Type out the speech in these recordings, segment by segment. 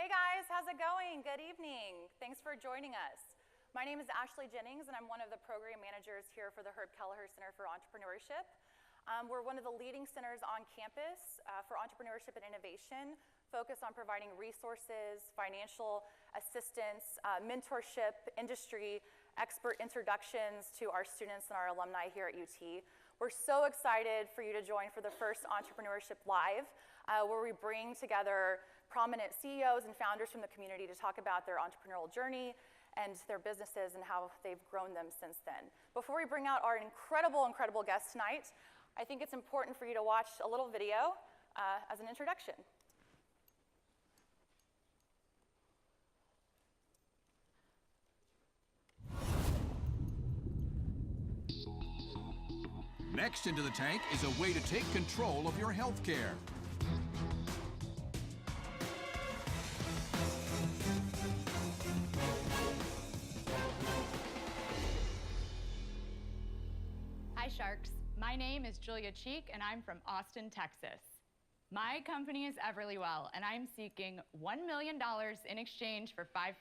Hey guys, how's it going? Good evening. Thanks for joining us. My name is Ashley Jennings and I'm one of the program managers here for the Kelleher Center for Entrepreneurship. We're one of the leading centers on campus for entrepreneurship and innovation, focused on providing resources, financial assistance, mentorship, industry, expert introductions to our students and our alumni here at UT. We're so excited for you to join for the first Entrepreneurship Live, where we bring together prominent CEOs and founders from the community to talk about their entrepreneurial journey and their businesses and how they've grown them since then. Before we bring out our incredible guest tonight, I think it's important for you to watch a little video as an introduction. Next into the tank is a way to take control of your health care. Hi Sharks, my name is Julia Cheek and I'm from Austin, Texas. My company is EverlyWell and I'm seeking $1 million in exchange for 5%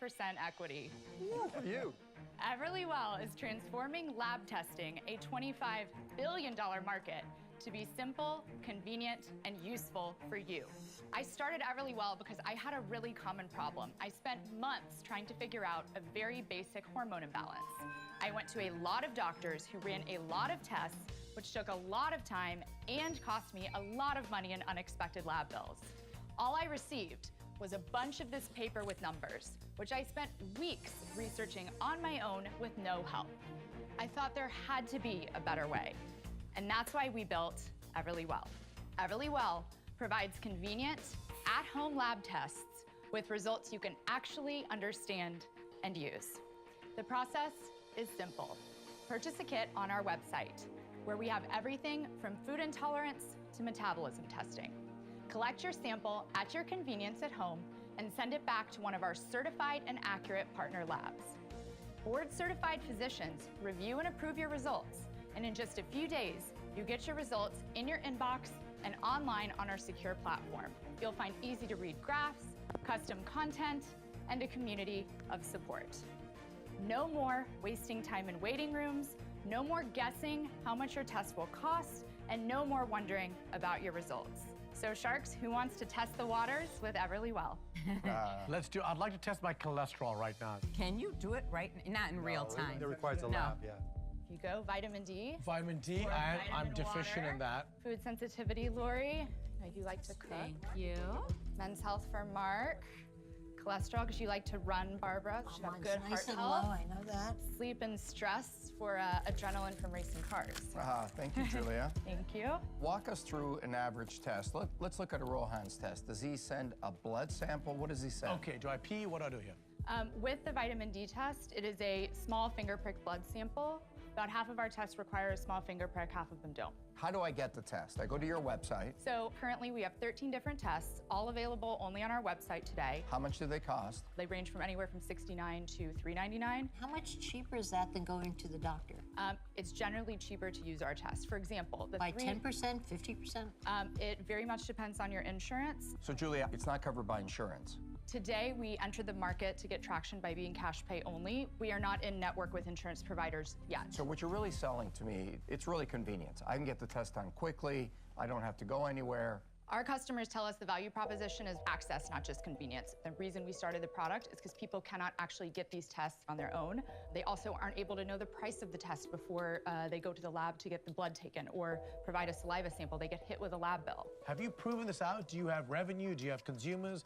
equity. Good for you. EverlyWell is transforming lab testing, a $25 billion market, to be simple, convenient, and useful for you. I started EverlyWell because I had a really common problem. I spent months trying to figure out a very basic hormone imbalance. I went to a lot of doctors who ran a lot of tests, which took a lot of time and cost me a lot of money in unexpected lab bills. All I received was a bunch of this paper with numbers, which I spent weeks researching on my own with no help. I thought there had to be a better way, and that's why we built EverlyWell. EverlyWell provides convenient, at-home lab tests with results you can actually understand and use. The process is simple. Purchase a kit on our website, where we have everything from food intolerance to metabolism testing. Collect your sample at your convenience at home and send it back to one of our certified and accurate partner labs. Board-certified physicians review and approve your results, and in just a few days, you get your results in your inbox and online on our secure platform. You'll find easy-to-read graphs, custom content, and a community of support. No more wasting time in waiting rooms, no more guessing how much your test will cost, and no more wondering about your results. So Sharks, who wants to test the waters with EverlyWell? Let's do. I'd like to test my cholesterol right now. Can you do it not in real time? It requires a lab, yeah. If you go, vitamin D. Vitamin D, I'm deficient water. In that. Food sensitivity, Lori. You like to cook. Thank you. Men's health for Mark. Cholesterol, because you like to run, Barbara. You have good heart nice and health. low, I know that. Sleep and stress for adrenaline from racing cars. Thank you, Julia. Thank you. Walk us through an average test. Let's look at a Rohan's test. Does he send a blood sample? What does he send? Okay, do I pee? What do I do here? With the vitamin D test, it is a small finger prick blood sample. About half of our tests require a small finger prick, half of them don't. How do I get the test? I go to your website. So currently we have 13 different tests, all available only on our website today. How much do they cost? They range from anywhere from $69 to $399. How much cheaper is that than going to the doctor? It's generally cheaper to use our test. For example, By 10%, 50%? It very much depends on your insurance. So, Julia, it's not covered by insurance. Today, we entered the market to get traction by being cash pay only. We are not in network with insurance providers yet. So what you're really selling to me, it's really convenience. I can get the test done quickly. I don't have to go anywhere. Our customers tell us the value proposition is access, not just convenience. The reason we started the product is because people cannot actually get these tests on their own. They also aren't able to know the price of the test before they go to the lab to get the blood taken or provide a saliva sample. They get hit with a lab bill. Have you proven this out? Do you have revenue? Do you have consumers?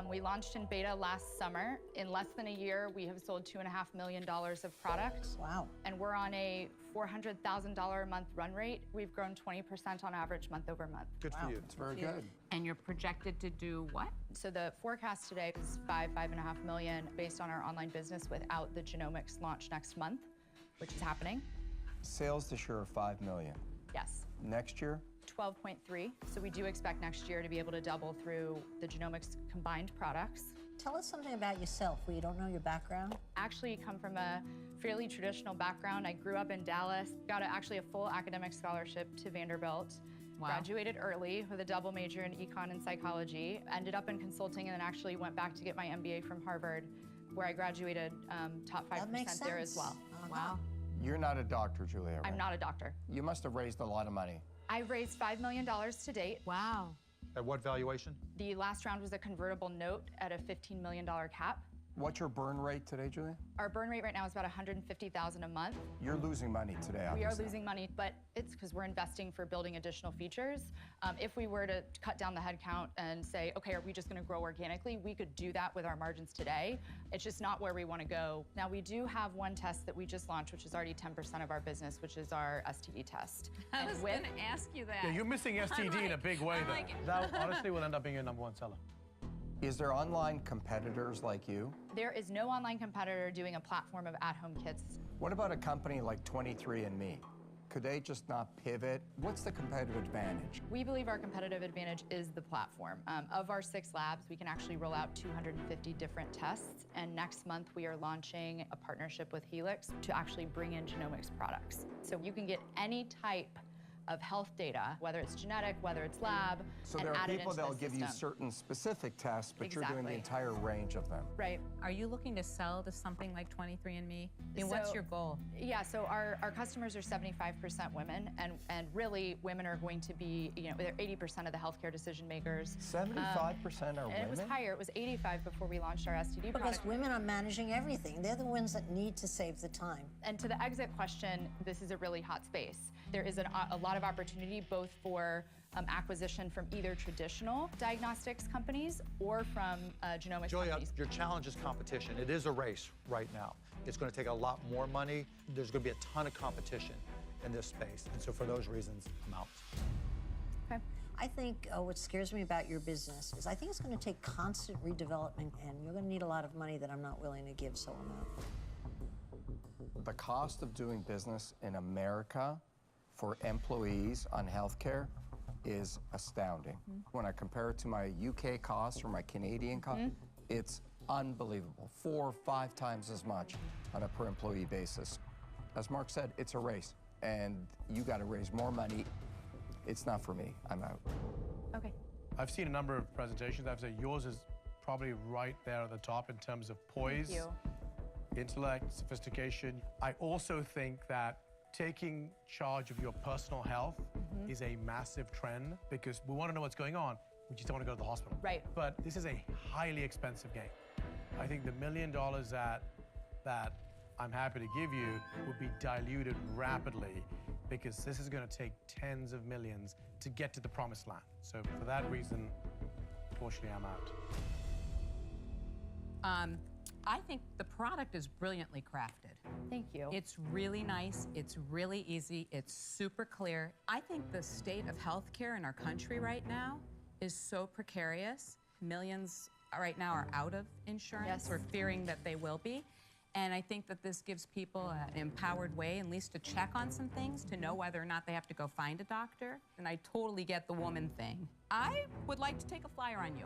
We launched in beta last summer. In less than a year, we have sold $2.5 million of product. Wow. And we're on a $400,000 a month run rate. We've grown 20% on average month over month. Good for you. It's very good. And you're projected to do what? So the forecast today is $5.5 million based on our online business without the genomics launch next month, which is happening. Sales this year are $5 million. Yes. Next year? 12.3. So we do expect next year to be able to double through the genomics combined products. Tell us something about yourself. We don't know your background. Actually come from a fairly traditional background. I grew up in Dallas, got actually a full academic scholarship to Vanderbilt. Wow. Graduated early with a double major in econ and psychology. Ended up in consulting and then actually went back to get my MBA from Harvard, where I graduated top 5% That makes there as sense. well. Wow. You're not a doctor, Julia, right? I'm not a doctor. You must have raised a lot of money. I've raised $5 million to date. Wow. At what valuation? The last round was a convertible note at a $15 million cap. What's your burn rate today, Julia? Our burn rate right now is about $150,000 a month. You're losing money today, We are obviously. losing money, but it's because we're investing for building additional features. If we were to cut down the headcount and say, okay, are we just going to grow organically? We could do that with our margins today. It's just not where we want to go. Now, we do have one test that we just launched, which is already 10% of our business, which is our STD test. I was going to ask you that. Yeah, you're missing STD in a big way, I'm though. like- That honestly will end up being your #1 seller. Is there online competitors like you? There is no online competitor doing a platform of at-home kits. What about a company like 23andMe? Could they just not pivot? What's the competitive advantage? We believe our competitive advantage is the platform. Of our 6 labs, we can actually roll out 250 different tests. And next month, we are launching a partnership with Helix to actually bring in genomics products. So you can get any type of health data, whether it's genetic, whether it's lab, So and there are add it people into that'll the give you system. certain specific tests, but you're doing the Exactly. entire range of them. Right. Are you looking to sell to something like 23andMe? And what's So- your goal? Yeah, so our customers are 75% women, and really women are going to be, they're 80% of the healthcare decision makers. 75% are And women? it was higher, it was 85 before we launched our STD Because product. women are managing everything. They're the ones that need to save the time. And to the exit question, this is a really hot space. There is a lot of opportunity both for acquisition from either traditional diagnostics companies or from genomics Julia, companies. your challenge is competition. It is a race right now. It's going to take a lot more money. There's going to be a ton of competition in this space. And so for those reasons, I'm out. Okay. I think what scares me about your business is I think it's going to take constant redevelopment, and you're going to need a lot of money that I'm not willing to give, so I'm out. The cost of doing business in America for employees on healthcare is astounding. When I compare it to my UK costs or my Canadian costs, it's unbelievable. 4 or 5 times as much on a per employee basis. As Mark said, it's a race, and you got to raise more money. It's not for me. I'm out. Okay. I've seen a number of presentations. I've said yours is probably right there at the top in terms of poise, Thank you. intellect, sophistication. I also think that taking charge of your personal health is a massive trend because we want to know what's going on. We just don't want to go to the hospital. Right. But this is a highly expensive game. I think the $1 million that I'm happy to give you would be diluted rapidly because this is going to take tens of millions to get to the promised land. So for that reason, unfortunately, I'm out. I think the product is brilliantly crafted. Thank you. It's really nice, it's really easy, it's super clear. I think the state of healthcare in our country right now is so precarious. Millions right now are out of insurance Yes. or fearing that they will be. And I think that this gives people an empowered way, at least to check on some things, to know whether or not they have to go find a doctor. And I totally get the woman thing. I would like to take a flyer on you.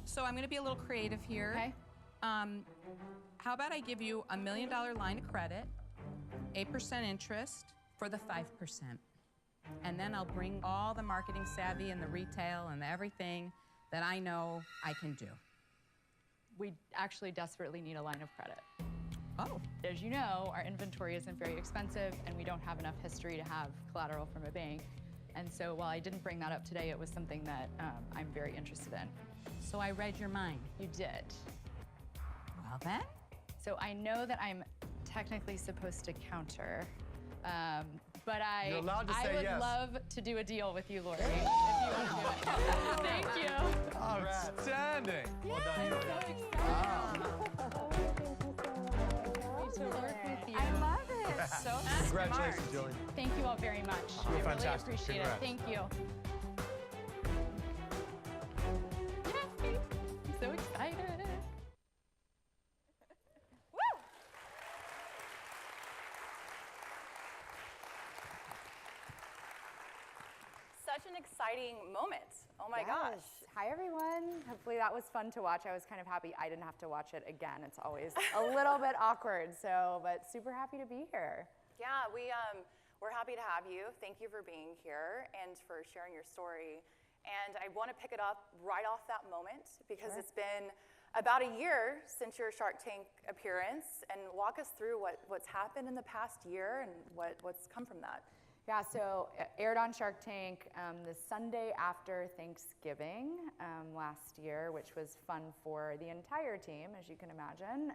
So I'm gonna be a little creative here. Okay. How about I give you $1 million line of credit, 8% interest for the 5%. And then I'll bring all the marketing savvy and the retail and everything that I know I can do. We actually desperately need a line of credit. Oh, As you know, our inventory isn't very expensive and we don't have enough history to have collateral from a bank. And so while I didn't bring that up today, it was something that I'm very interested in. so I read your mind. You did. Well then, So I know that I'm technically supposed to counter, but You're allowed to I say would yes. love to do a deal with you, Lori, if you want to do it. Thank you. Outstanding. Well done, Julia. To work with you. I love it. So Congratulations, smart. Julia. Thank you all very much. You're I really fantastic. appreciate Congrats. it. Thank you. Yay! I'm so excited. Woo! Such an exciting moment. Oh my gosh. Hi, everyone. Hopefully that was fun to watch. I was kind of happy I didn't have to watch it again. It's always a little bit awkward, but super happy to be here. Yeah, We're happy to have you. Thank you for being here and for sharing your story. And I want to pick it up right off that moment because it's been about a year since your Shark Tank appearance, and walk us through what's happened in the past year and what's come from that. Yeah, so it aired on Shark Tank the Sunday after Thanksgiving last year, which was fun for the entire team, as you can imagine.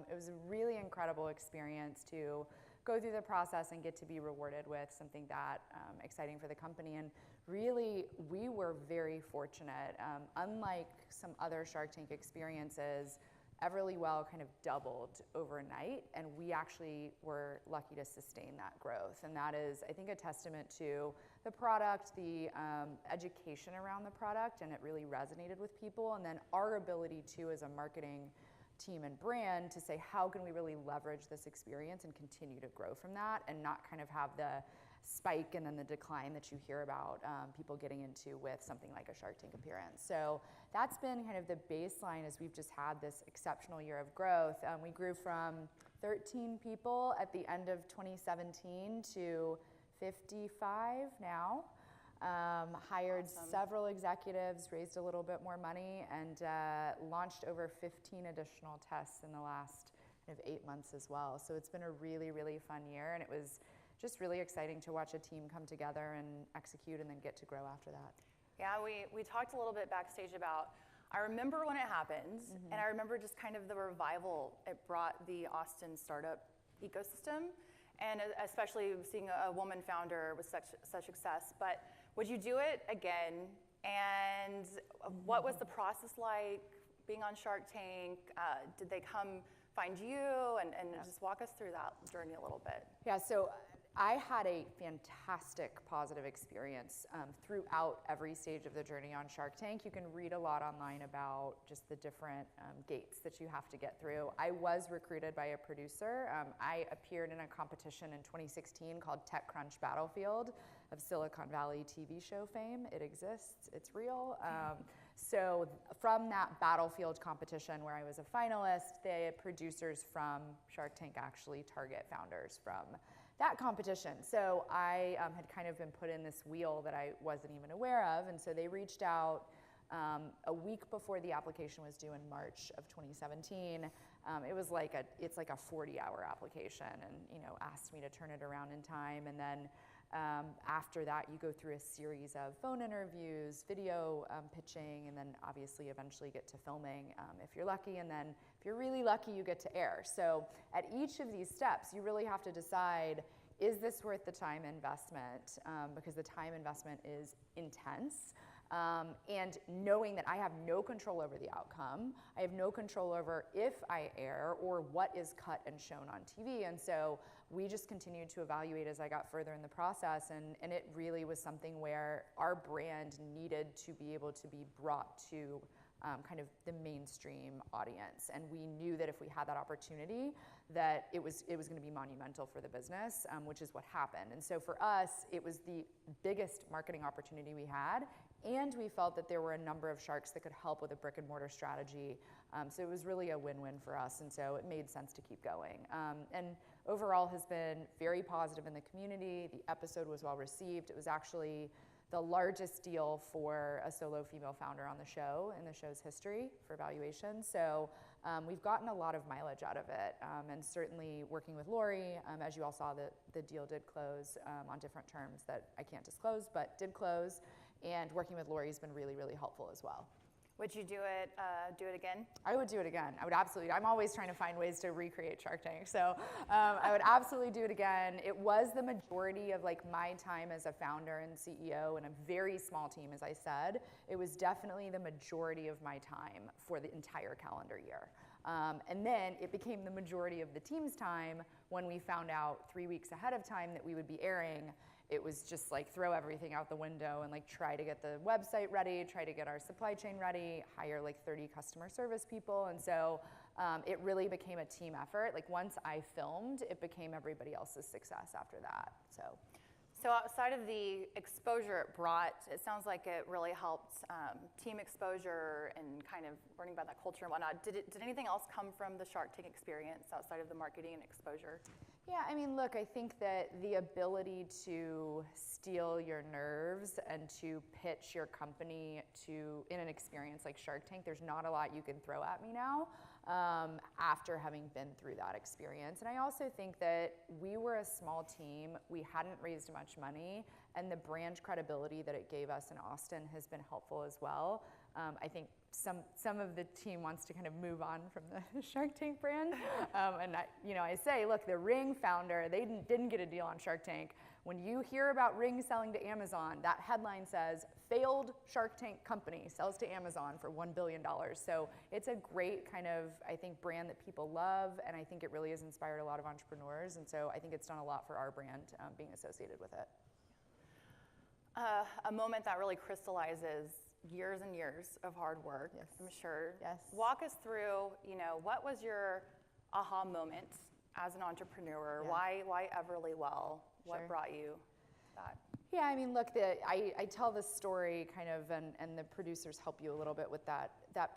It was a really incredible experience to go through the process and get to be rewarded with something that exciting for the company. And really, we were very fortunate. Unlike some other Shark Tank experiences, EverlyWell kind of doubled overnight, and we actually were lucky to sustain that growth. And that is, I think, a testament to the product, the education around the product, and it really resonated with people. And then our ability to, as a marketing team and brand, to say, how can we really leverage this experience and continue to grow from that and not kind of have the spike and then the decline that you hear about people getting into with something like a Shark Tank appearance. So that's been kind of the baseline as we've just had this exceptional year of growth. We grew from 13 people at the end of 2017 to 55 now. Hired several executives, raised a little bit more money, and launched over 15 additional tests in the last kind of 8 months as well. So it's been a really, really fun year, and it was just really exciting to watch a team come together and execute and then get to grow after that. Yeah, we talked a little bit backstage about, I remember when it happened, and I remember just kind of the revival it brought the Austin startup ecosystem, and especially seeing a woman founder with such success. But would you do it again? And what was the process like being on Shark Tank? Did they come find you? And just walk us through that journey a little bit. Yeah, so I had a fantastic positive experience throughout every stage of the journey on Shark Tank. You can read a lot online about just the different gates that you have to get through. I was recruited by a producer. I appeared in a competition in 2016 called TechCrunch Battlefield of Silicon Valley TV show fame. It exists, it's real. So from that Battlefield competition where I was a finalist, the producers from Shark Tank actually target founders from that competition. So I had kind of been put in this wheel that I wasn't even aware of, and so they reached out a week before the application was due in March of 2017. It was like it's like a 40-hour application, and asked me to turn it around in time. And then after that, you go through a series of phone interviews, video pitching, and then obviously eventually get to filming if you're lucky. And then if you're really lucky, you get to air. So at each of these steps, you really have to decide, is this worth the time investment? Because the time investment is intense. And knowing that I have no control over the outcome, I have no control over if I air or what is cut and shown on TV. And so we just continued to evaluate as I got further in the process, and it really was something where our brand needed to be able to be brought to kind of the mainstream audience. And we knew that if we had that opportunity, that it was going to be monumental for the business, which is what happened. And so for us, it was the biggest marketing opportunity we had, and we felt that there were a number of sharks that could help with a brick and mortar strategy. So it was really a win-win for us, and so it made sense to keep going. And overall has been very positive in the community. The episode was well received. It was actually the largest deal for a solo female founder on the show in the show's history for valuation. So we've gotten a lot of mileage out of it. And certainly working with Lori, as you all saw, the deal did close on different terms that I can't disclose, but did close. And working with Lori has been really, really helpful as well. Would you do it again? I would do it again. I would absolutely. I'm always trying to find ways to recreate Shark Tank. So I would absolutely do it again. It was the majority of my time as a founder and CEO in a very small team, as I said. It was definitely the majority of my time for the entire calendar year. And then it became the majority of the team's time when we found out 3 weeks ahead of time that we would be airing. It was just throw everything out the window and try to get the website ready, try to get our supply chain ready, hire 30 customer service people. And so it really became a team effort. Once I filmed, it became everybody else's success after that. So outside of the exposure it brought, it sounds like it really helped team exposure and kind of learning about that culture and whatnot. Did anything else come from the Shark Tank experience outside of the marketing and exposure? Yeah, I mean, look, I think that the ability to steal your nerves and to pitch your company in an experience like Shark Tank, there's not a lot you can throw at me now after having been through that experience. And I also think that we were a small team, we hadn't raised much money, and the brand credibility that it gave us in Austin has been helpful as well. I think some of the team wants to kind of move on from the Shark Tank brand. And I say, look, the Ring founder, they didn't get a deal on Shark Tank. When you hear about Ring selling to Amazon, that headline says, failed Shark Tank company sells to Amazon for $1 billion. So it's a great kind of, I think, brand that people love, and I think it really has inspired a lot of entrepreneurs. And so I think it's done a lot for our brand being associated with it. A moment that really crystallizes years and years of hard work, yes. I'm sure. Yes. Walk us through, what was your aha moment as an entrepreneur? Yeah. Why EverlyWell? What Sure. brought you that? Yeah, I mean, look, I tell this story kind of, and the producers help you a little bit with that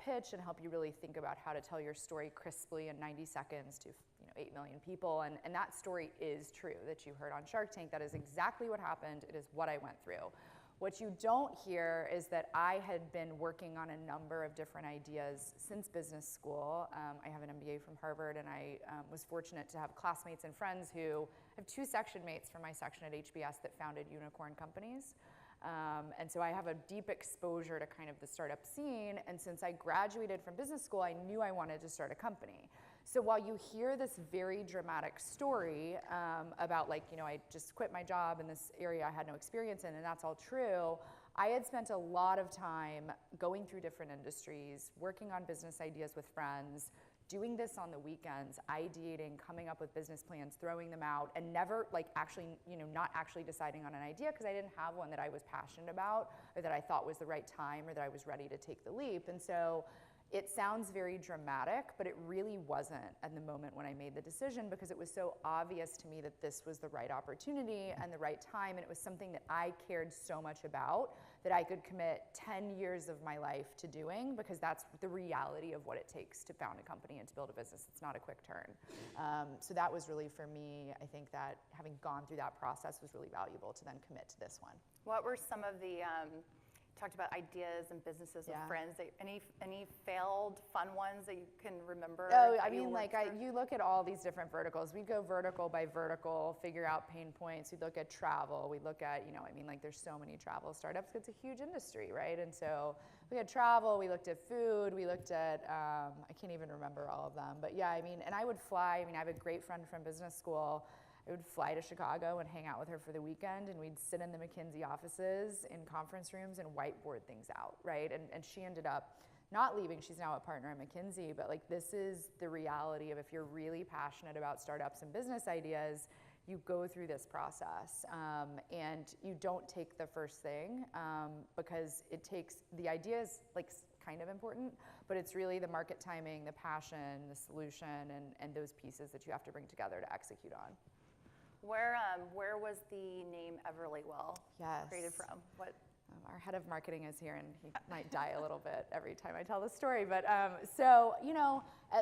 pitch and help you really think about how to tell your story crisply in 90 seconds to 8 million people. And that story is true that you heard on Shark Tank. That is exactly what happened. It is what I went through. What you don't hear is that I had been working on a number of different ideas since business school. I have an MBA from Harvard, and I was fortunate to have classmates and friends who have 2 section mates from my section at HBS that founded unicorn companies. And so I have a deep exposure to kind of the startup scene. And since I graduated from business school, I knew I wanted to start a company. So while you hear this very dramatic story about I just quit my job in this area I had no experience in, and that's all true, I had spent a lot of time going through different industries, working on business ideas with friends, doing this on the weekends, ideating, coming up with business plans, throwing them out, and never not actually deciding on an idea because I didn't have one that I was passionate about or that I thought was the right time or that I was ready to take the leap. And so it sounds very dramatic, but it really wasn't at the moment when I made the decision because it was so obvious to me that this was the right opportunity and the right time, and it was something that I cared so much about that I could commit 10 years of my life to doing because that's the reality of what it takes to found a company and to build a business. It's not a quick turn. So that was really, for me, I think that having gone through that process was really valuable to then commit to this one. What were some of the talked about ideas and businesses with friends. Any failed fun ones that you can remember? Oh, I mean, you look at all these different verticals. We go vertical by vertical, figure out pain points. We look at travel. We look at, there's so many travel startups. It's a huge industry, right? And so we had travel. We looked at food. We looked at, I can't even remember all of them. But yeah, and I would fly. I have a great friend from business school. I would fly to Chicago and hang out with her for the weekend, and we'd sit in the McKinsey offices in conference rooms and whiteboard things out, right? And she ended up not leaving. She's now a partner at McKinsey, but this is the reality of if you're really passionate about startups and business ideas, you go through this process, and you don't take the first thing because it takes, the idea is kind of important, but it's really the market timing, the passion, the solution, and those pieces that you have to bring together to execute on. Where was the name EverlyWell created from? What? Our head of marketing is here, and he might die a little bit every time I tell the story. But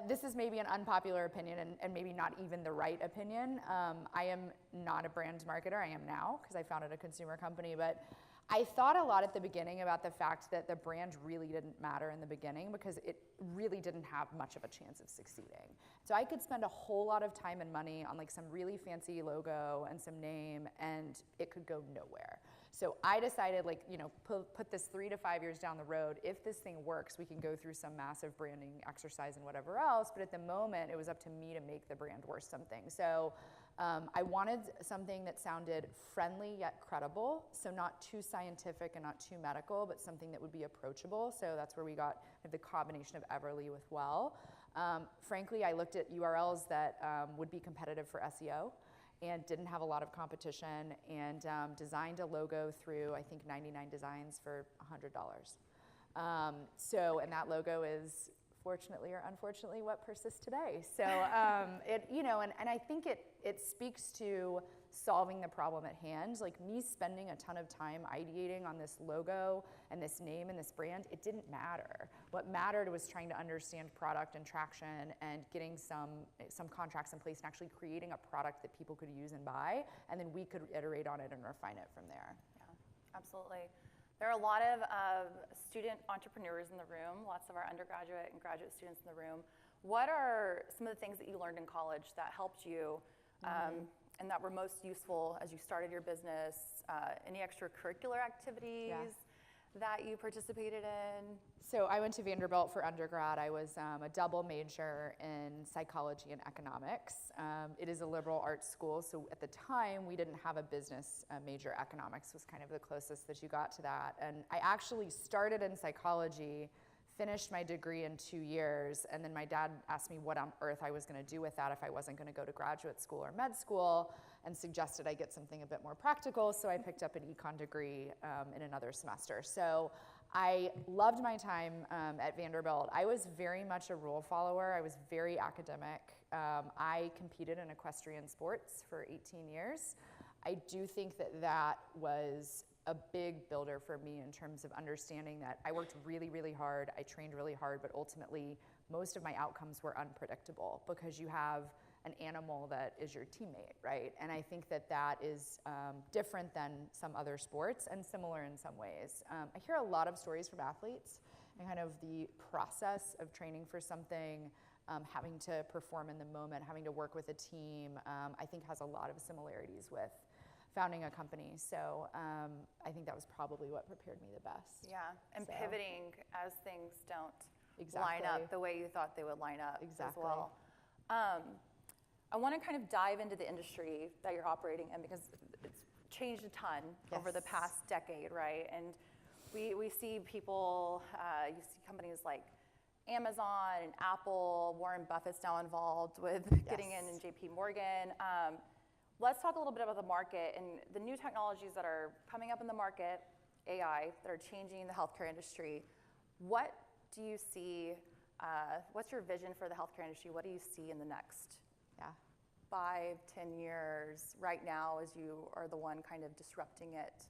this is maybe an unpopular opinion and maybe not even the right opinion. I am not a brand marketer. I am now because I founded a consumer company. But I thought a lot at the beginning about the fact that the brand really didn't matter in the beginning because it really didn't have much of a chance of succeeding. So I could spend a whole lot of time and money on some really fancy logo and some name, and it could go nowhere. So I decided, put this 3 to 5 years down the road. If this thing works, we can go through some massive branding exercise and whatever else. But at the moment, it was up to me to make the brand worth something. So I wanted something that sounded friendly yet credible. So not too scientific and not too medical, but something that would be approachable. So that's where we got the combination of Everly with Well. Frankly, I looked at URLs that would be competitive for SEO and didn't have a lot of competition, and designed a logo through, I think, 99 designs for $100. And that logo is fortunately or unfortunately what persists today. So and I think it speaks to solving the problem at hand. Like me spending a ton of time ideating on this logo and this name and this brand, it didn't matter. What mattered was trying to understand product and traction and getting some contracts in place and actually creating a product that people could use and buy, and then we could iterate on it and refine it from there. Yeah, absolutely. There are a lot of student entrepreneurs in the room, lots of our undergraduate and graduate students in the room. What are some of the things that you learned in college that helped you and that were most useful as you started your business? Any extracurricular activities that you participated in? So I went to Vanderbilt for undergrad. I was a double major in psychology and economics. It is a liberal arts school, so at the time we didn't have a business major. Economics was kind of the closest that you got to that. And I actually started in psychology, finished my degree in 2 years, and then my dad asked me what on earth I was going to do with that if I wasn't going to go to graduate school or med school, and suggested I get something a bit more practical, so I picked up an econ degree in another semester. So I loved my time at Vanderbilt. I was very much a rule follower. I was very academic. I competed in equestrian sports for 18 years. I do think that was a big builder for me in terms of understanding that I worked really, really hard, I trained really hard, but ultimately most of my outcomes were unpredictable because you have an animal that is your teammate, right? And I think that is different than some other sports and similar in some ways. I hear a lot of stories from athletes and kind of the process of training for something, having to perform in the moment, having to work with a team, I think has a lot of similarities with founding a company. So I think that was probably what prepared me the best. Yeah, and so. Pivoting as things don't line up the way you thought they would line up as well. I want to kind of dive into the industry that you're operating in because it's changed a ton over the past decade, right? And we see people, you see companies like Amazon and Apple, Warren Buffett's now involved with getting in JP Morgan. Let's talk a little bit about the market and the new technologies that are coming up in the market, AI, that are changing the healthcare industry. What do you see, what's your vision for the healthcare industry? What do you see in the next 5, 10 years right now as you are the one kind of disrupting it?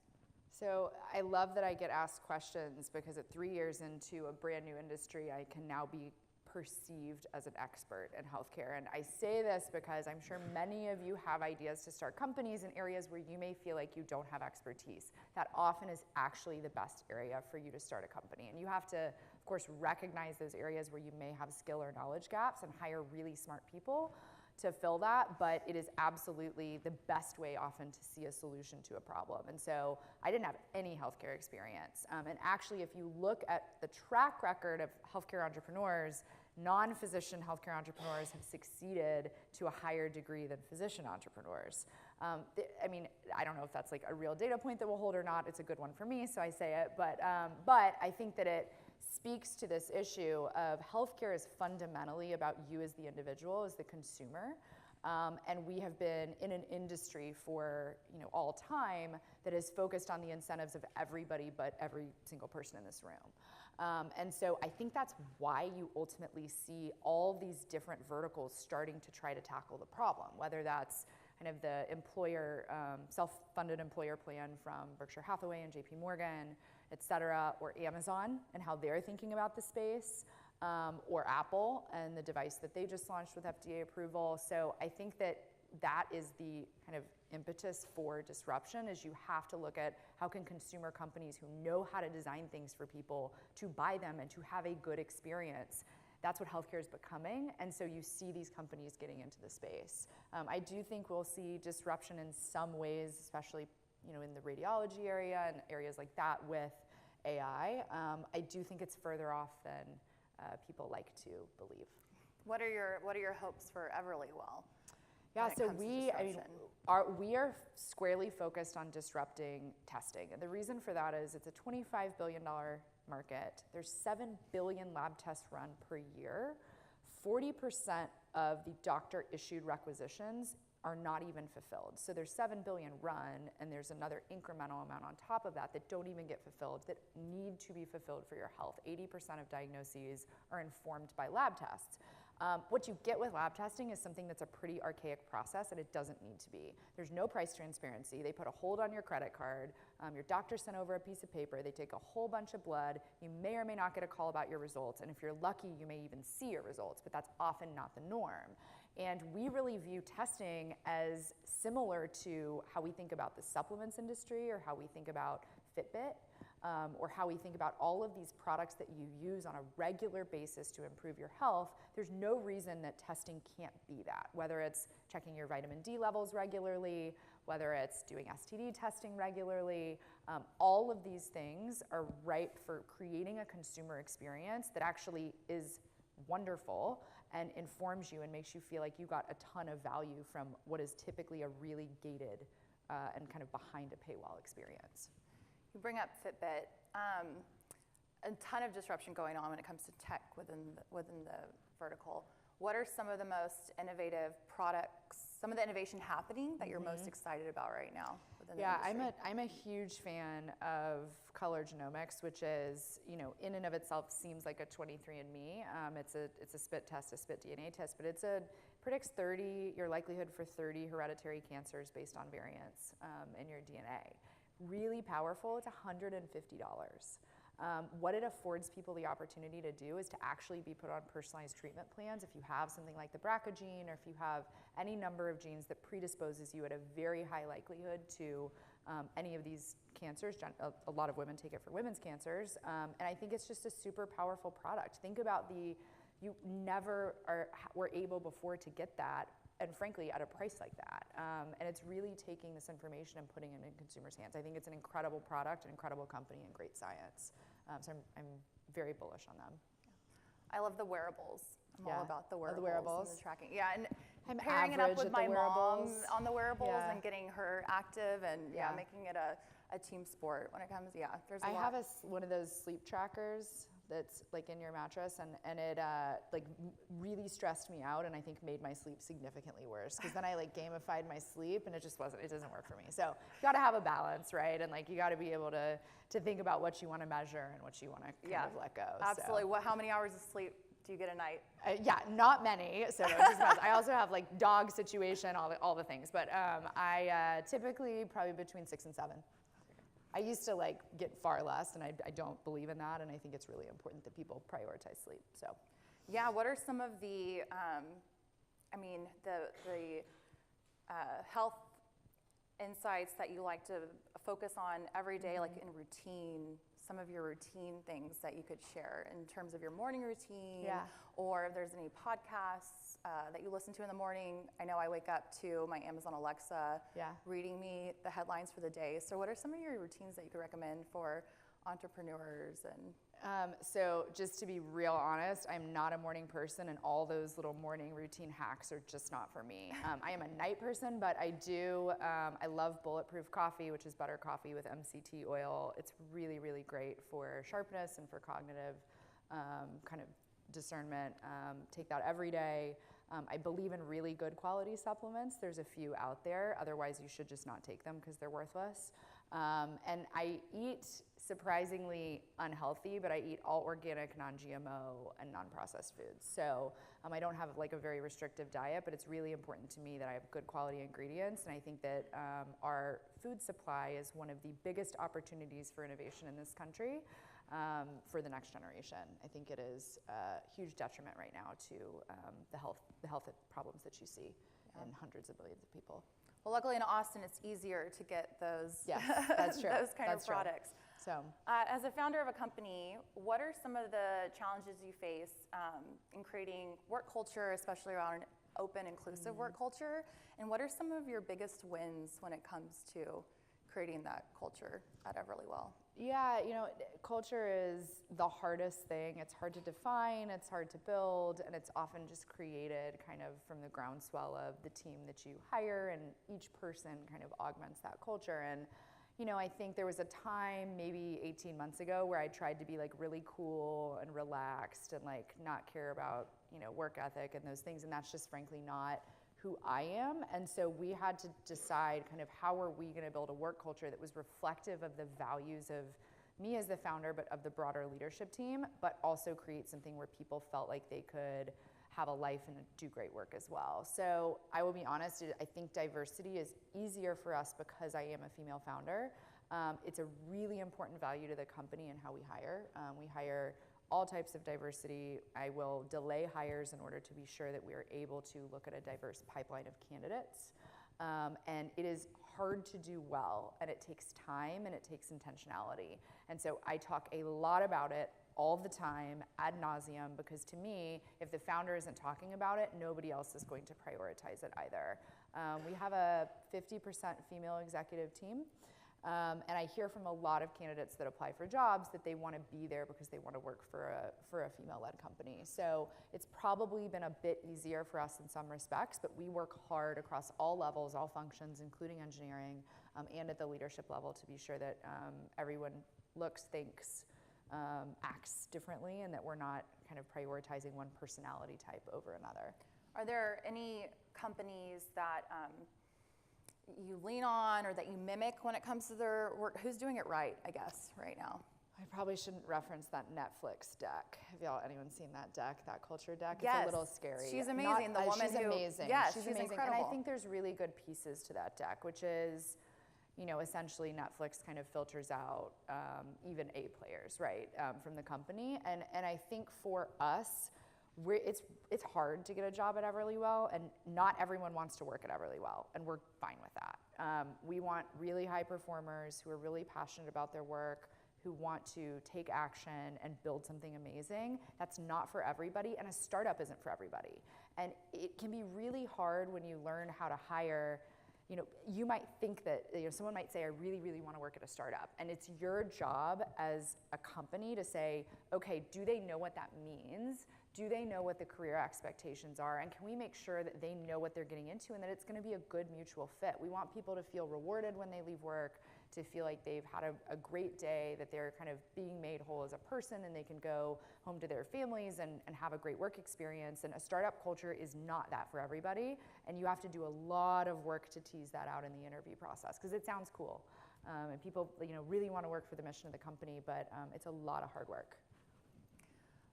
So I love that I get asked questions because at 3 years into a brand new industry, I can now be perceived as an expert in healthcare. And I say this because I'm sure many of you have ideas to start companies in areas where you may feel like you don't have expertise. That often is actually the best area for you to start a company. And you have to, of course, recognize those areas where you may have skill or knowledge gaps and hire really smart people to fill that, but it is absolutely the best way often to see a solution to a problem. And so I didn't have any healthcare experience. And actually, if you look at the track record of healthcare entrepreneurs, non-physician healthcare entrepreneurs have succeeded to a higher degree than physician entrepreneurs. I mean, I don't know if that's like a real data point that will hold or not. It's a good one for me, so I say it. But I think that it speaks to this issue of healthcare is fundamentally about you as the individual, as the consumer. And we have been in an industry for all time that is focused on the incentives of everybody but every single person in this room. And so I think that's why you ultimately see all these different verticals starting to try to tackle the problem, whether that's kind of the employer, self-funded employer plan from Berkshire Hathaway and JP Morgan, et cetera, or Amazon and how they're thinking about the space, or Apple and the device that they just launched with FDA approval. So I think that is the kind of impetus for disruption, is you have to look at how can consumer companies who know how to design things for people to buy them and to have a good experience. That's what healthcare is becoming, and so you see these companies getting into the space. I do think we'll see disruption in some ways, especially in the radiology area and areas like that with AI. I do think it's further off than people like to believe. What are your hopes for EverlyWell? Yeah, so we are squarely focused on disrupting testing. And the reason for that is it's a $25 billion market. There's 7 billion lab tests run per year. 40% of the doctor-issued requisitions are not even fulfilled. So there's 7 billion run, and there's another incremental amount on top of that that don't even get fulfilled, that need to be fulfilled for your health. 80% of diagnoses are informed by lab tests. What you get with lab testing is something that's a pretty archaic process, and it doesn't need to be. There's no price transparency. They put a hold on your credit card. Your doctor sent over a piece of paper. They take a whole bunch of blood. You may or may not get a call about your results, and if you're lucky, you may even see your results, but that's often not the norm. And we really view testing as similar to how we think about the supplements industry, or how we think about Fitbit, or how we think about all of these products that you use on a regular basis to improve your health. There's no reason that testing can't be that, whether it's checking your vitamin D levels regularly, whether it's doing STD testing regularly. All of these things are ripe for creating a consumer experience that actually is wonderful and informs you and makes you feel like you got a ton of value from what is typically a really gated and kind of behind a paywall experience. You bring up Fitbit. A ton of disruption going on when it comes to tech within the vertical. What are some of the most innovative products, some of the innovation happening that you're most excited about right now within the industry? I'm a huge fan of color genomics, which is, in and of itself seems like a 23andMe. It's a spit test, a spit DNA test, but it predicts your likelihood for 30 hereditary cancers based on variants in your DNA. Really powerful. It's $150. What it affords people the opportunity to do is to actually be put on personalized treatment plans if you have something like the BRCA gene, or if you have any number of genes that predisposes you at a very high likelihood to any of these cancers. A lot of women take it for women's cancers, and I think it's just a super powerful product. Think about you never were able before to get that, and frankly, at a price like that. And it's really taking this information and putting it in consumers' hands. I think it's an incredible product, an incredible company, and great science. So I'm very bullish on them. I love the wearables. I'm all about the wearables. The wearables. And the tracking. Yeah, and I'm pairing it up with my mom wearables. on the wearables Yeah. and getting her active and making it a team sport when it comes. Yeah, there's a lot. I have one of those sleep trackers that's like in your mattress, and it really stressed me out, and I think made my sleep significantly worse, because then I gamified my sleep, and it doesn't work for me. So you got to have a balance, right? And you got to be able to think about what you want to measure and what you want to kind of let go. Absolutely. So. How many hours of sleep do you get a night? Not many. So it just depends. I also have dog situation, all the things, but I typically probably between 6 and 7. I used to get far less, and I don't believe in that, and I think it's really important that people prioritize sleep. So, yeah. What are some of the, health insights that you like to focus on every day, like in routine? Some of your routine things that you could share in terms of your morning routine, or if there's any podcasts that you listen to in the morning. I know I wake up to my Amazon Alexa reading me the headlines for the day. So what are some of your routines that you could recommend for entrepreneurs? And so just to be real honest, I'm not a morning person, and all those little morning routine hacks are just not for me. I am a night person, but I love Bulletproof Coffee, which is butter coffee with MCT oil. It's really, really great for sharpness and for cognitive kind of discernment. Take that every day. I believe in really good quality supplements. There's a few out there. Otherwise, you should just not take them because they're worthless. And I eat surprisingly unhealthy, but I eat all organic, non-GMO, and non-processed foods. So I don't have a very restrictive diet, but it's really important to me that I have good quality ingredients. And I think that our food supply is one of the biggest opportunities for innovation in this country for the next generation. I think it is a huge detriment right now to the health problems that you see in hundreds of millions of people. Well, luckily in Austin, it's easier to get those, that's true. those kind of products. So, as a founder of a company, what are some of the challenges you face in creating work culture, especially around an open, inclusive work culture? And what are some of your biggest wins when it comes to creating that culture at EverlyWell? Yeah, culture is the hardest thing. It's hard to define, it's hard to build, and it's often just created kind of from the groundswell of the team that you hire, and each person kind of augments that culture. And I think there was a time maybe 18 months ago where I tried to be really cool and relaxed and not care about work ethic and those things, and that's just frankly not who I am. And so we had to decide kind of how are we going to build a work culture that was reflective of the values of me as the founder, but of the broader leadership team, but also create something where people felt like they could have a life and do great work as well. So I will be honest, I think diversity is easier for us because I am a female founder. It's a really important value to the company and how we hire. We hire all types of diversity. I will delay hires in order to be sure that we are able to look at a diverse pipeline of candidates. And it is hard to do well, and it takes time and it takes intentionality. And so I talk a lot about it all the time, ad nauseum, because to me, if the founder isn't talking about it, nobody else is going to prioritize it either. We have a 50% female executive team. And I hear from a lot of candidates that apply for jobs that they want to be there because they want to work for a female-led company. So it's probably been a bit easier for us in some respects, but we work hard across all levels, all functions, including engineering, and at the leadership level to be sure that everyone looks, thinks, acts differently, and that we're not kind of prioritizing one personality type over another. Are there any companies that you lean on or that you mimic when it comes to their work? Who's doing it right, I guess, right now? I probably shouldn't reference that Netflix deck. Have anyone seen that deck, that culture deck? Yes. It's a little scary. She's amazing. The woman she's who, amazing. Yes, she's amazing. incredible. And I think there's really good pieces to that deck, which is, essentially Netflix kind of filters out even A players, right, from the company. And I think for us, it's hard to get a job at EverlyWell, and not everyone wants to work at EverlyWell, and we're fine with that. We want really high performers who are really passionate about their work, who want to take action and build something amazing. That's not for everybody, and a startup isn't for everybody. And it can be really hard when you learn how to hire. You might think that, someone might say, I really, really want to work at a startup. And it's your job as a company to say, okay, do they know what that means? Do they know what the career expectations are? And can we make sure that they know what they're getting into and that it's going to be a good mutual fit? We want people to feel rewarded when they leave work, to feel like they've had a great day, that they're kind of being made whole as a person, and they can go home to their families and have a great work experience. And a startup culture is not that for everybody, and you have to do a lot of work to tease that out in the interview process, because it sounds cool. And people really want to work for the mission of the company, but it's a lot of hard work.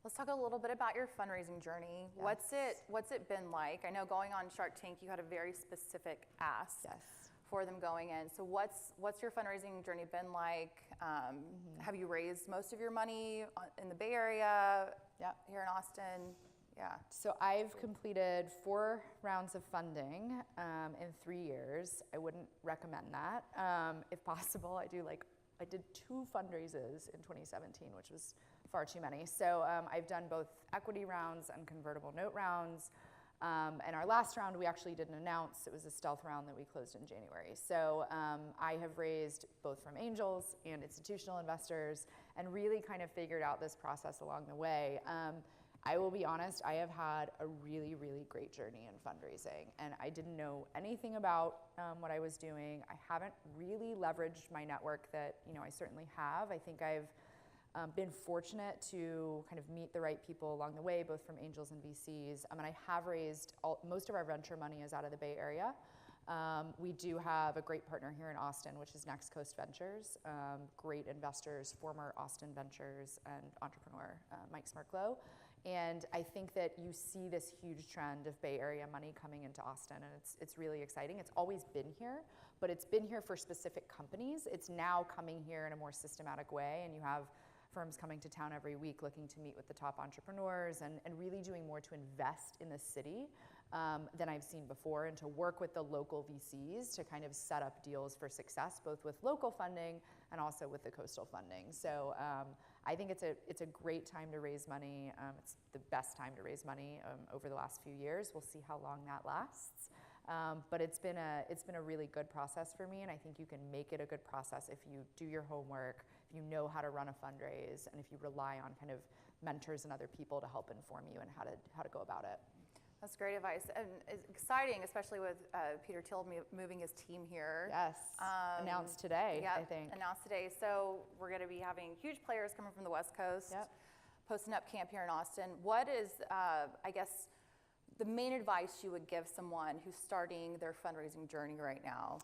Let's talk a little bit about your fundraising journey. Yes. What's it been like? I know going on Shark Tank, you had a very specific ask for them going in. So what's your fundraising journey been like? Have you raised most of your money in the Bay Area? Here in Austin? Yeah. So I've completed 4 rounds of funding in 3 years. I wouldn't recommend that. If possible, I did 2 fundraisers in 2017, which was far too many. So I've done both equity rounds and convertible note rounds. And our last round, we actually didn't announce. It was a stealth round that we closed in January. So I have raised both from angels and institutional investors, and really kind of figured out this process along the way. I will be honest, I have had a really, really great journey in fundraising, and I didn't know anything about what I was doing. I haven't really leveraged my network that I certainly have. I think I've been fortunate to kind of meet the right people along the way, both from angels and VCs. And I have raised most of our venture money is out of the Bay Area. We do have a great partner here in Austin, which is Next Coast Ventures. Great investors, former Austin Ventures and entrepreneur Mike Smirklow. And I think that you see this huge trend of Bay Area money coming into Austin, and it's really exciting. It's always been here, but it's been here for specific companies. It's now coming here in a more systematic way, and you have firms coming to town every week looking to meet with the top entrepreneurs and really doing more to invest in the city than I've seen before, and to work with the local VCs to kind of set up deals for success, both with local funding and also with the coastal funding. So I think it's a great time to raise money. It's the best time to raise money over the last few years. We'll see how long that lasts. But it's been a really good process for me, and I think you can make it a good process if you do your homework, if you know how to run a fundraise, and if you rely on kind of mentors and other people to help inform you and how to go about it. That's great advice, and it's exciting, especially with Peter Thiel moving his team here. Yes, announced today, I think. Announced today. So we're going to be having huge players coming from the West Coast, posting up camp here in Austin. What is, I guess, the main advice you would give someone who's starting their fundraising journey right now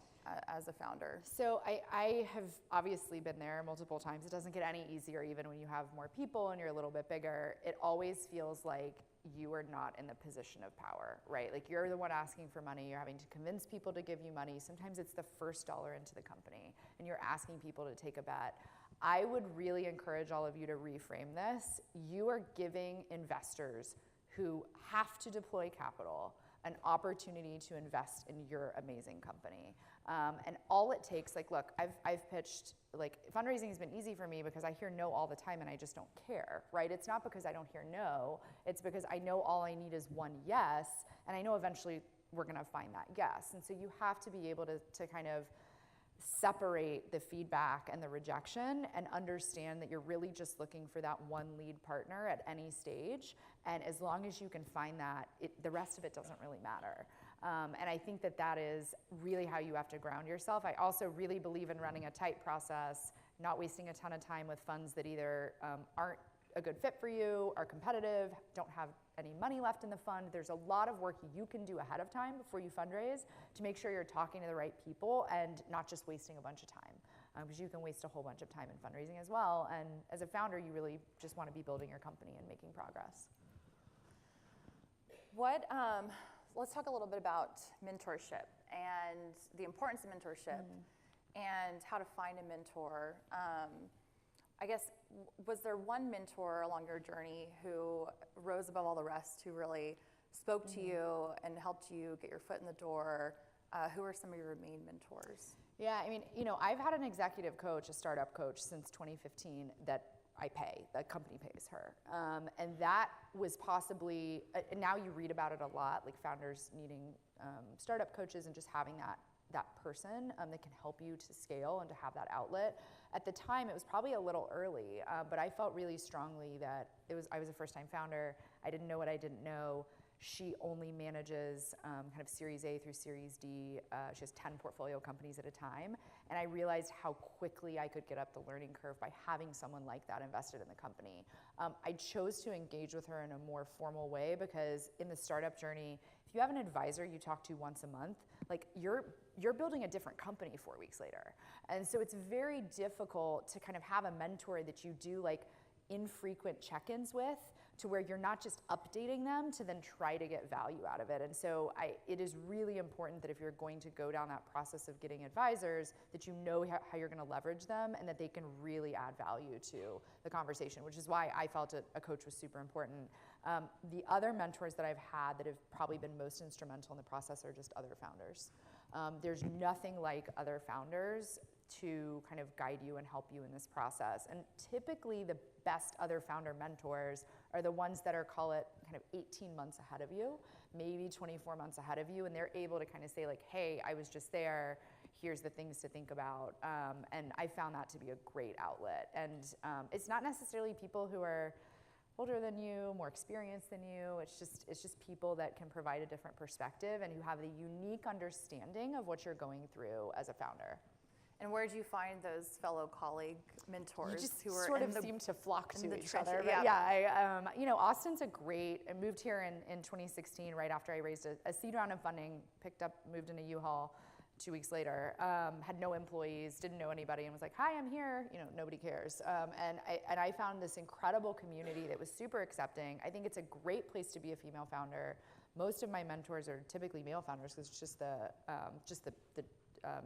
as a founder? So I have obviously been there multiple times. It doesn't get any easier even when you have more people and you're a little bit bigger. It always feels like you are not in the position of power, right? Like you're the one asking for money, you're having to convince people to give you money. Sometimes it's the first dollar into the company and you're asking people to take a bet. I would really encourage all of you to reframe this. You are giving investors who have to deploy capital an opportunity to invest in your amazing company. And all it takes, like, look, I've pitched, like, fundraising has been easy for me because I hear no all the time and I just don't care, right? It's not because I don't hear no, it's because I know all I need is one yes, and I know eventually we're gonna find that yes. And so you have to be able to kind of separate the feedback and the rejection and understand that you're really just looking for that one lead partner at any stage. And as long as you can find that, the rest of it doesn't really matter. And I think that is really how you have to ground yourself. I also really believe in running a tight process, not wasting a ton of time with funds that either aren't a good fit for you, are competitive, don't have any money left in the fund. There's a lot of work you can do ahead of time before you fundraise to make sure you're talking to the right people and not just wasting a bunch of time. Because you can waste a whole bunch of time in fundraising as well. And as a founder, you really just want to be building your company and making progress. Let's talk a little bit about mentorship and the importance of mentorship and how to find a mentor. I guess, was there one mentor along your journey who rose above all the rest, who really spoke to you and helped you get your foot in the door? Who are some of your main mentors? Yeah, I mean, I've had an executive coach, a startup coach since 2015 that I pay, the company pays her. And that was possibly, and now you read about it a lot, like founders needing startup coaches and just having that person that can help you to scale and to have that outlet. At the time, it was probably a little early, but I felt really strongly that I was a first-time founder. I didn't know what I didn't know. She only manages kind of Series A through Series D. She has 10 portfolio companies at a time. And I realized how quickly I could get up the learning curve by having someone like that invested in the company. I chose to engage with her in a more formal way because in the startup journey, if you have an advisor you talk to once a month, like you're building a different company 4 weeks later. And so it's very difficult to kind of have a mentor that you do like infrequent check-ins with, to where you're not just updating them to then try to get value out of it. And so it is really important that if you're going to go down that process of getting advisors, that you know how you're gonna leverage them and that they can really add value to the conversation, which is why I felt a coach was super important. The other mentors that I've had that have probably been most instrumental in the process are just other founders. There's nothing like other founders to kind of guide you and help you in this process. And typically the best other founder mentors are the ones that are, call it, kind of 18 months ahead of you, maybe 24 months ahead of you, and they're able to kind of say like, hey, I was just there, here's the things to think about. And I found that to be a great outlet. And it's not necessarily people who are older than you, more experienced than you. It's just people that can provide a different perspective and who have the unique understanding of what you're going through as a founder. And where do you find those fellow colleague mentors You just who are sort of in seem to flock to each trenches? other. But yeah, Austin's I moved here in 2016 right after I raised a seed round of funding, moved in a U-Haul 2 weeks later, had no employees, didn't know anybody, and was like, hi, I'm here, nobody cares. And I found this incredible community that was super accepting. I think it's a great place to be a female founder. Most of my mentors are typically male founders because it's just the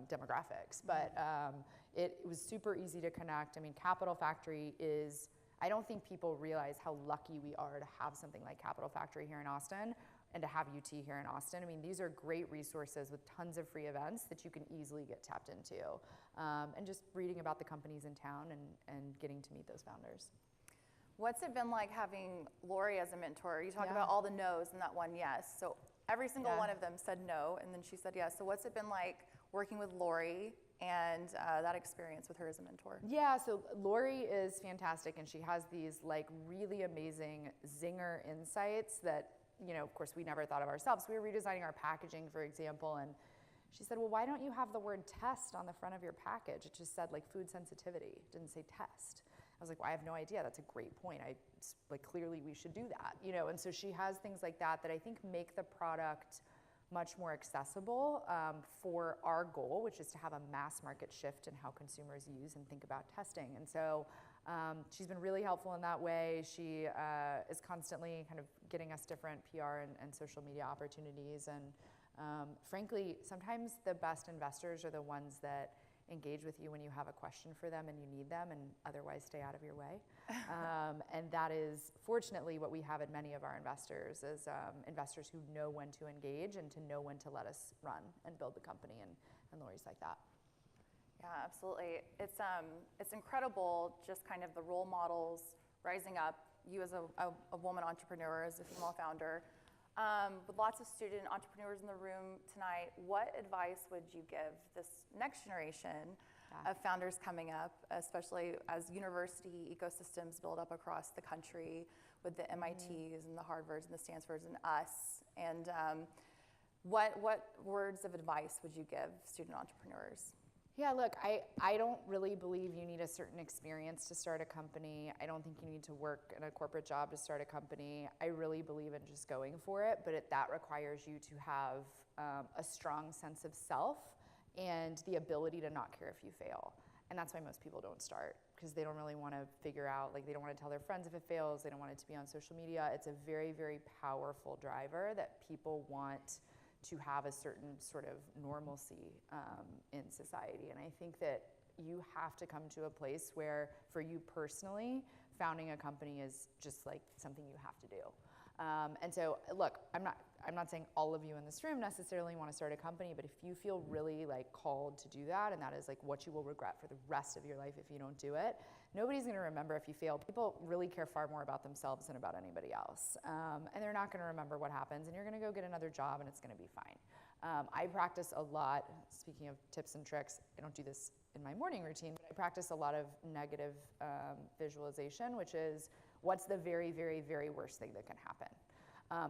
demographics, but it was super easy to connect. I mean, Capital Factory I don't think people realize how lucky we are to have something like Capital Factory here in Austin and to have UT here in Austin. I mean, these are great resources with tons of free events that you can easily get tapped into. And just reading about the companies in town and getting to meet those founders. What's it been like having Lori as a mentor? You talk about all the no's and that one yes. So every single one of them said no, and then she said yes. So what's it been like working with Lori and that experience with her as a mentor? Yeah, so Lori is fantastic, and she has these like really amazing zinger insights that, of course, we never thought of ourselves. We were redesigning our packaging, for example, and she said, well, why don't you have the word test on the front of your package? It just said like food sensitivity, it didn't say test. I was like, well, I have no idea. That's a great point. Clearly we should do that, And so she has things like that I think make the product much more accessible for our goal, which is to have a mass market shift in how consumers use and think about testing. And so she's been really helpful in that way. She is constantly kind of getting us different PR and social media opportunities. And frankly, sometimes the best investors are the ones that engage with you when you have a question for them and you need them, and otherwise stay out of your way. And that is fortunately what we have in many of our investors, is investors who know when to engage and to know when to let us run and build the company, and Lori's like that. Yeah, absolutely. It's incredible, just kind of the role models rising up. You as a woman entrepreneur, as a female founder, with lots of student entrepreneurs in the room tonight, what advice would you give this next generation of founders coming up, especially as university ecosystems build up across the country with the MITs and the Harvards and the Stanfords and us? And what words of advice would you give student entrepreneurs? Yeah, look, I don't really believe you need a certain experience to start a company. I don't think you need to work in a corporate job to start a company. I really believe in just going for it, but that requires you to have a strong sense of self and the ability to not care if you fail. And that's why most people don't start, because they don't really want to figure out, they don't want to tell their friends if it fails. They don't want it to be on social media. It's a very, very powerful driver that people want to have a certain sort of normalcy in society. And I think that you have to come to a place where, for you personally, founding a company is just something you have to do. And so, look, I'm not saying all of you in this room necessarily want to start a company, but if you feel really called to do that, and that is what you will regret for the rest of your life if you don't do it, nobody's going to remember if you fail. People really care far more about themselves than about anybody else. And they're not going to remember what happens, and you're going to go get another job, and it's going to be fine. I practice a lot, speaking of tips and tricks, I don't do this in my morning routine, but I practice a lot of negative visualization, which is, what's the very, very, very worst thing that can happen?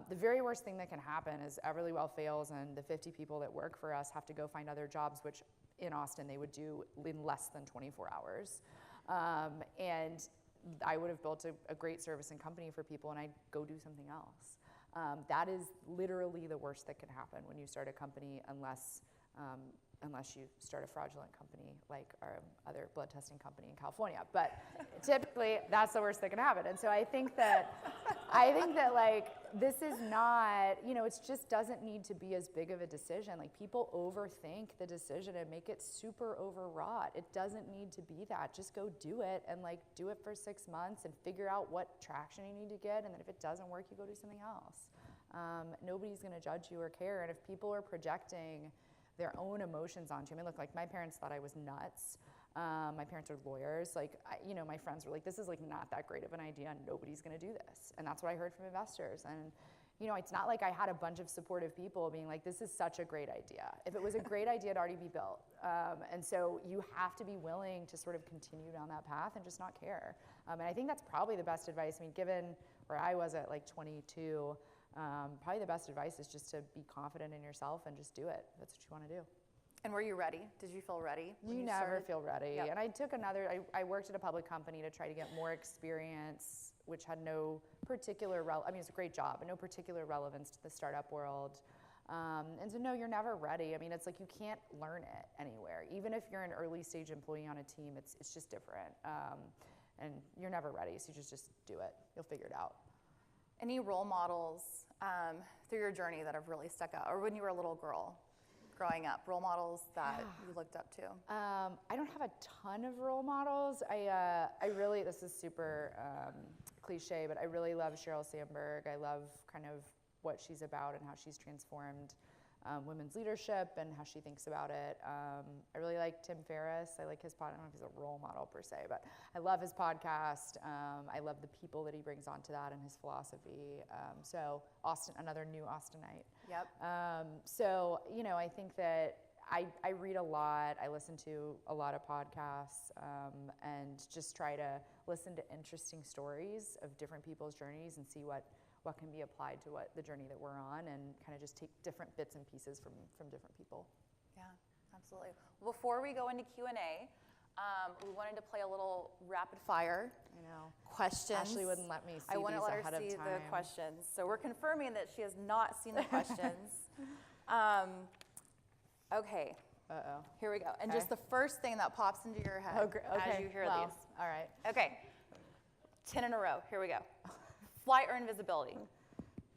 The very worst thing that can happen is EverlyWell fails and the 50 people that work for us have to go find other jobs, which in Austin they would do in less than 24 hours. And I would have built a great service and company for people, and I'd go do something else. That is literally the worst that can happen when you start a company, unless you start a fraudulent company like our other blood testing company in California. But typically, that's the worst that can happen. And so I think that this is not, it just doesn't need to be as big of a decision. People overthink the decision and make it super overwrought. It doesn't need to be that. Just go do it, and do it for 6 months and figure out what traction you need to get. And then if it doesn't work, you go do something else. Nobody's going to judge you or care. And if people are projecting their own emotions onto you. I mean, look, my parents thought I was nuts. My parents are lawyers. My friends were like, this is not that great of an idea, and nobody's gonna do this. And that's what I heard from investors. And it's not like I had a bunch of supportive people being like, this is such a great idea. If it was a great idea, it'd already be built. And so you have to be willing to sort of continue down that path and just not care. And I think that's probably the best advice. I mean, given where I was at 22, probably the best advice is just to be confident in yourself and just do it. That's what you want to do. And were you ready? Did you feel ready? You never feel ready. Yep. And I took I worked at a public company to try to get more experience, which had no particular, it was a great job, but no particular relevance to the startup world. And so no, you're never ready. I mean, it's you can't learn it anywhere. Even if you're an early stage employee on a team, it's just different. And you're never ready, so you just do it. You'll figure it out. Any role models through your journey that have really stuck out, or when you were a little girl growing up, role models that you looked up to? I don't have a ton of role models. I really, this is super cliche, but I really love Sheryl Sandberg. I love kind of what she's about and how she's transformed women's leadership and how she thinks about it. I really like Tim Ferriss. I like his podcast. I don't know if he's a role model per se, but I love his podcast. I love the people that he brings onto that and his philosophy. So Austin, another new Austinite. Yep. So, I think that I read a lot. I listen to a lot of podcasts and just try to listen to interesting stories of different people's journeys and see what can be applied to the journey that we're on, and kind of just take different bits and pieces from different people. Yeah, absolutely. Before we go into Q&A, We wanted to play a little rapid fire. I know. Questions. Ashley wouldn't let me see I wouldn't these let ahead her of see time. the questions. So we're confirming that she has not seen the questions. Okay. Uh-oh. Here we go. And Okay. just the first thing that pops into your head as you hear well, these. all right. Okay. 10 in a row. Here we go. Flight or invisibility?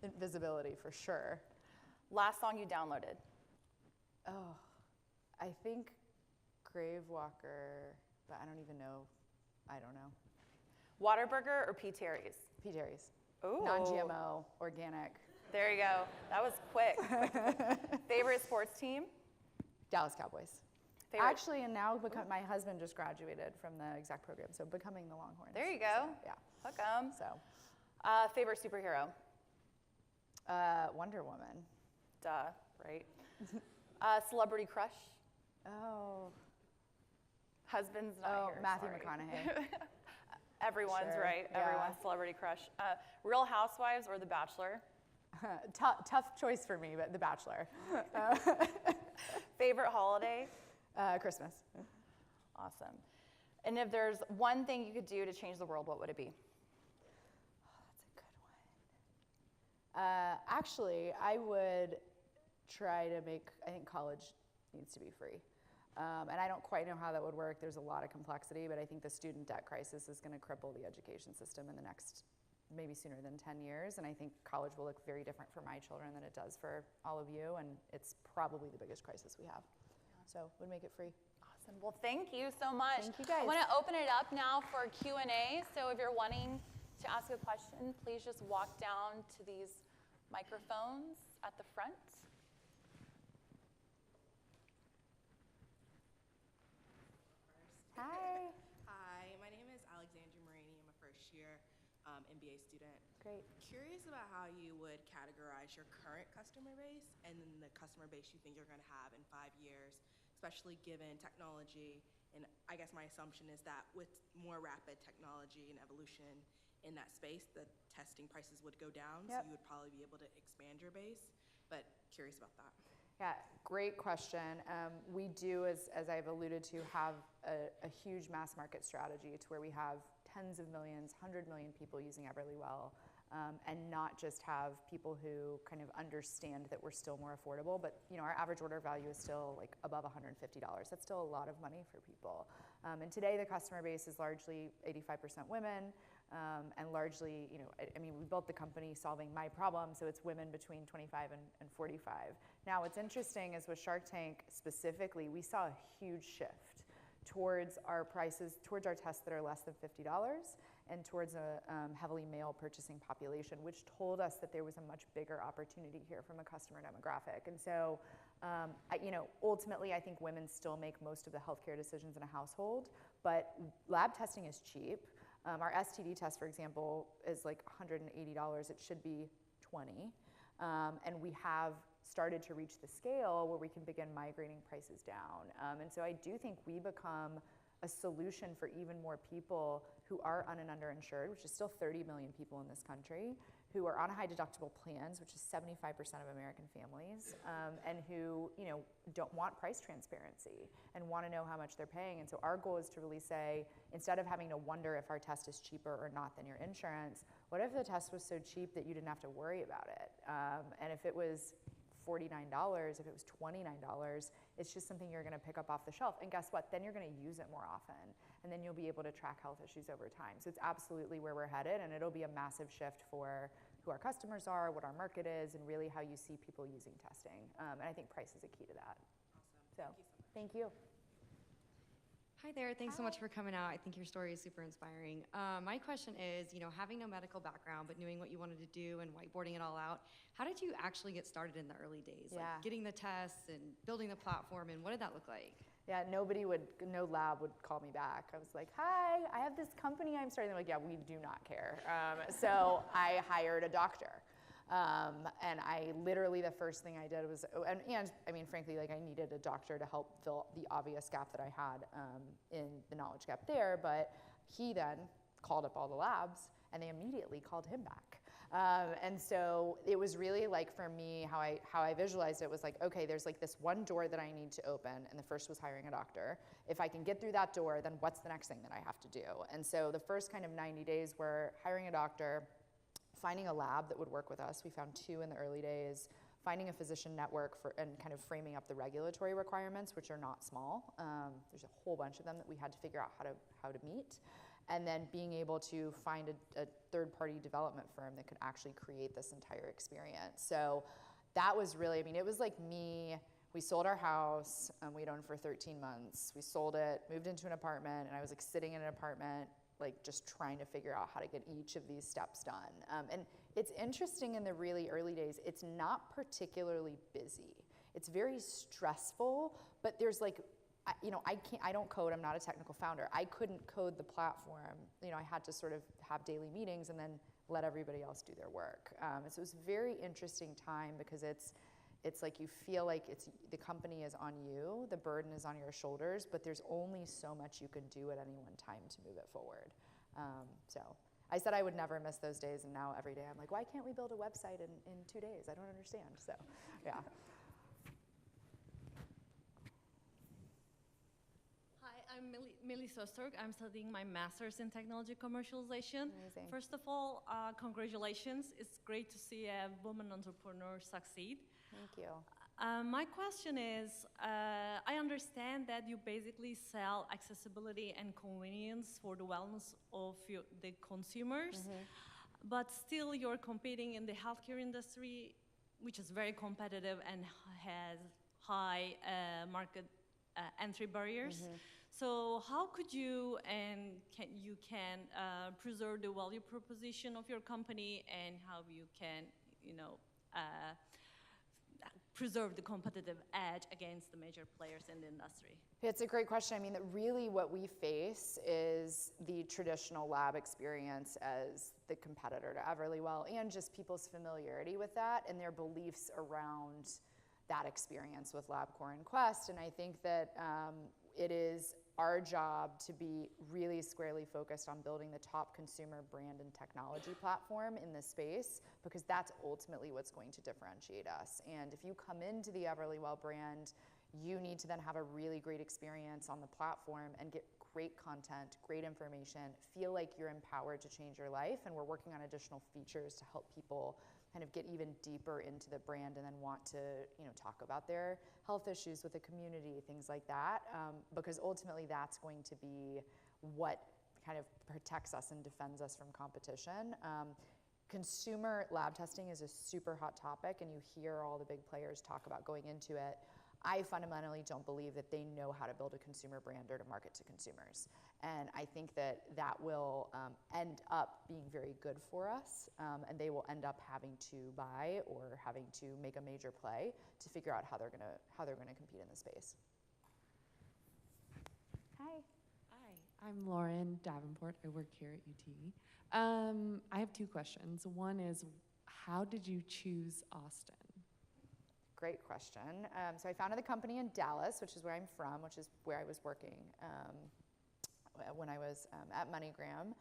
Invisibility for sure. Last song you downloaded? Oh, I think Gravewalker, but I don't even know. I don't know. Whataburger or P. Terry's? P. Terry's. Ooh. Non-GMO, organic. There you go. That was quick. Favorite sports team? Dallas Cowboys. Favorite. Actually, and now my husband just graduated from the exec program, so becoming the Longhorns. There you go. So, yeah. Hook 'em. So, Favorite superhero? Wonder Woman. Duh, right? Celebrity crush? Oh. Husband's not here. Matthew sorry. McConaughey. Everyone's Sure, right. yeah. Everyone's celebrity crush. Real Housewives or The Bachelor? Tough choice for me, but The Bachelor. Favorite holiday? Christmas. Awesome. And if there's one thing you could do to change the world, what would it be? That's a good one. Actually, I would try to I think college needs to be free. And I don't quite know how that would work. There's a lot of complexity, but I think the student debt crisis is going to cripple the education system in the next, maybe sooner than 10 years. And I think college will look very different for my children than it does for all of you. And it's probably the biggest crisis we have. So would make it free. Awesome. Well, thank you so much. Thank you, guys. I want to open it up now for Q&A. So if you're wanting to ask a question, please just walk down to these microphones at the front. Hi. Hi, my name is Alexandra Marini. I'm a first year MBA student. Great. Curious about how you would categorize your current customer base and then the customer base you think you're going to have in 5 years, especially given technology. And I guess my assumption is that with more rapid technology and evolution in that space, the testing prices would go down, so you would probably be able to expand your base. But curious about that. Yeah, great question. We do, as I've alluded to, have a huge mass market strategy to where we have tens of millions, 100 million people using EverlyWell, and not just have people who kind of understand that we're still more affordable, but our average order value is still like above $150. That's still a lot of money for people. And today the customer base is largely 85% women. And largely, we built the company solving my problem, so it's women between 25 and 45. Now, what's interesting is with Shark Tank specifically, we saw a huge shift towards our prices, towards our tests that are less than $50, and towards a heavily male purchasing population, which told us that there was a much bigger opportunity here from a customer demographic. And so, ultimately, I think women still make most of the healthcare decisions in a household, but lab testing is cheap. Our STD test, for example, is like $180. It should be $20. And we have started to reach the scale where we can begin migrating prices down. And so I do think we become a solution for even more people who are un- and underinsured, which is still 30 million people in this country, who are on high deductible plans, which is 75% of American families, and who don't want price transparency and want to know how much they're paying. And so our goal is to really say, instead of having to wonder if our test is cheaper or not than your insurance, what if the test was so cheap that you didn't have to worry about it? And if it was $49, if it was $29, it's just something you're going to pick up off the shelf. And guess what? Then you're going to use it more often. And then you'll be able to track health issues over time. So it's absolutely where we're headed. And it'll be a massive shift for who our customers are, what our market is, and really how you see people using testing. And I think price is a key to that. Awesome. So, thank you. Hi there, thanks so much for coming out. I think your story is super inspiring. My question is, having no medical background, but knowing what you wanted to do and whiteboarding it all out, how did you actually get started in the early days? Yeah. Like getting the tests and building the platform, and what did that look like? Yeah, no lab would call me back. I was like, hi, I have this company I'm starting. They're like, yeah, we do not care. So I hired a doctor. And I literally, the first thing I did was, frankly, I needed a doctor to help fill the obvious gap that I had in the knowledge gap there. But he then called up all the labs, and they immediately called him back. And so it was really like, for me, how I visualized it was like, okay, there's like this one door that I need to open, and the first was hiring a doctor. If I can get through that door, then what's the next thing that I have to do? And so the first kind of 90 days were hiring a doctor, finding a lab that would work with us. We found 2 in the early days, finding a physician network and kind of framing up the regulatory requirements, which are not small. There's a whole bunch of them that we had to figure out how to meet. And then being able to find a third-party development firm that could actually create this entire experience. So that was really, I mean, it was like me. We sold our house, we'd owned for 13 months. We sold it, moved into an apartment, and I was like sitting in an apartment, like just trying to figure out how to get each of these steps done. And it's interesting, in the really early days, it's not particularly busy. It's very stressful, but there's like, I don't code, I'm not a technical founder. I couldn't code the platform. I had to sort of have daily meetings and then let everybody else do their work. So it was a very interesting time, because it's like you feel like the company is on you, the burden is on your shoulders, but there's only so much you can do at any one time to move it forward. So I said I would never miss those days, and now every day I'm like, why can't we build a website in 2 days? I don't understand. So, yeah. I'm Millie Sosterg. I'm studying my master's in technology commercialization. Amazing. First of all, congratulations. It's great to see a woman entrepreneur succeed. Thank you. My question is, I understand that you basically sell accessibility and convenience for the wellness of the consumers, but still you're competing in the healthcare industry, which is very competitive and has high market entry barriers. So how could you preserve the value proposition of your company, and how you can, preserve the competitive edge against the major players in the industry? It's a great question. I mean, really what we face is the traditional lab experience as the competitor to EverlyWell, and just people's familiarity with that and their beliefs around that experience with LabCorp and Quest. And I think that it is our job to be really squarely focused on building the top consumer brand and technology platform in this space, because that's ultimately what's going to differentiate us. And if you come into the EverlyWell brand, you need to then have a really great experience on the platform and get great content, great information, feel like you're empowered to change your life. And we're working on additional features to help people kind of get even deeper into the brand and then want to, talk about their health issues with the community, things like that, because ultimately that's going to be what kind of protects us and defends us from competition. Consumer lab testing is a super hot topic, and you hear all the big players talk about going into it. I fundamentally don't believe that they know how to build a consumer brand or to market to consumers. And I think that will end up being very good for us, and they will end up having to buy or having to make a major play to figure out how they're gonna compete in the space. Hi. Hi, I'm Lauren Davenport. I work here at UT. I have 2 questions. One is, how did you choose Austin? Great question. So I founded the company in Dallas, which is where I'm from, which is where I was working when I was at MoneyGram.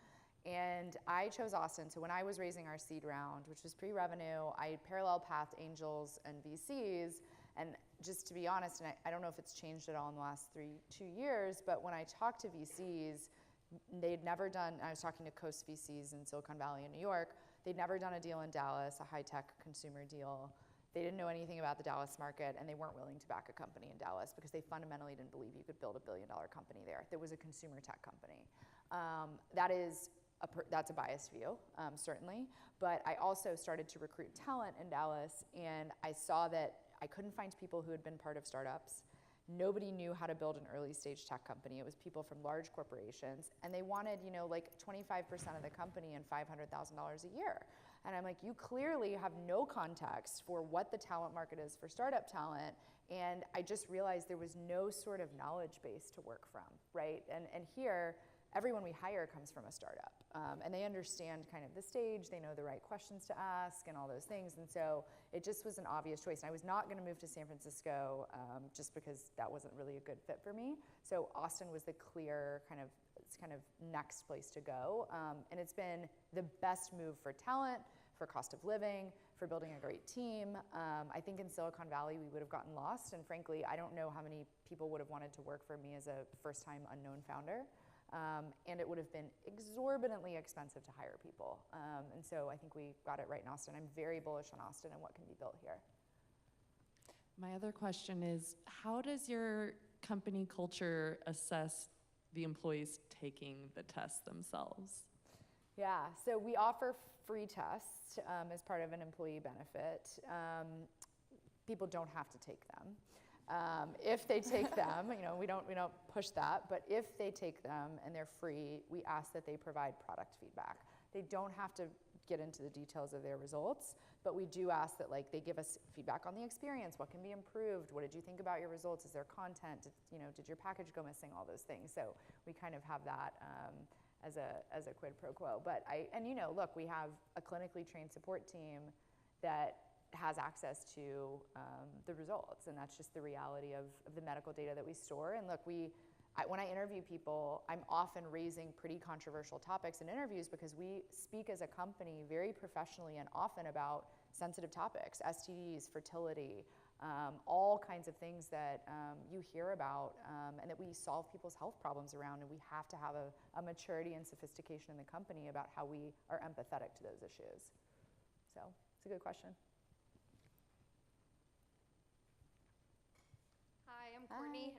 And I chose Austin. So when I was raising our seed round, which was pre-revenue, I parallel pathed angels and VCs. And just to be honest, and I don't know if it's changed at all in the last 2 years, but when I talked to VCs, they'd never done, I was talking to Coast VCs in Silicon Valley in New York, they'd never done a deal in Dallas, a high-tech consumer deal. They didn't know anything about the Dallas market, and they weren't willing to back a company in Dallas because they fundamentally didn't believe you could build a billion-dollar company there. There was a consumer tech company. That's a biased view, certainly. But I also started to recruit talent in Dallas, and I saw that I couldn't find people who had been part of startups. Nobody knew how to build an early-stage tech company. It was people from large corporations, and they wanted, like 25% of the company and $500,000 a year. And I'm like, you clearly have no context for what the talent market is for startup talent. And I just realized there was no sort of knowledge base to work from, right? And here, everyone we hire comes from a startup. And they understand kind of the stage, they know the right questions to ask and all those things. And so it just was an obvious choice. And I was not gonna move to San Francisco just because that wasn't really a good fit for me. So Austin was the clear kind of next place to go. And it's been the best move for talent, for cost of living, for building a great team. I think in Silicon Valley we would have gotten lost, and frankly, I don't know how many people would have wanted to work for me as a first-time unknown founder. And it would have been exorbitantly expensive to hire people. And so I think we got it right in Austin. I'm very bullish on Austin and what can be built here. My other question is, how does your company culture assess the employees taking the test themselves? Yeah, so we offer free tests as part of an employee benefit. People don't have to take them. If they take them, we don't push that, but if they take them and they're free, we ask that they provide product feedback. They don't have to get into the details of their results, but we do ask that they give us feedback on the experience. What can be improved? What did you think about your results? Is there content? Did your package go missing? All those things. So we kind of have that as a quid pro quo. But look, we have a clinically trained support team that has access to the results, and that's just the reality of the medical data that we store. And look, when I interview people, I'm often raising pretty controversial topics in interviews because we speak as a company very professionally and often about sensitive topics, STDs, fertility, all kinds of things that you hear about and that we solve people's health problems around, and we have to have a maturity and sophistication in the company about how we are empathetic to those issues. So it's a good question. Hi, I'm Courtney.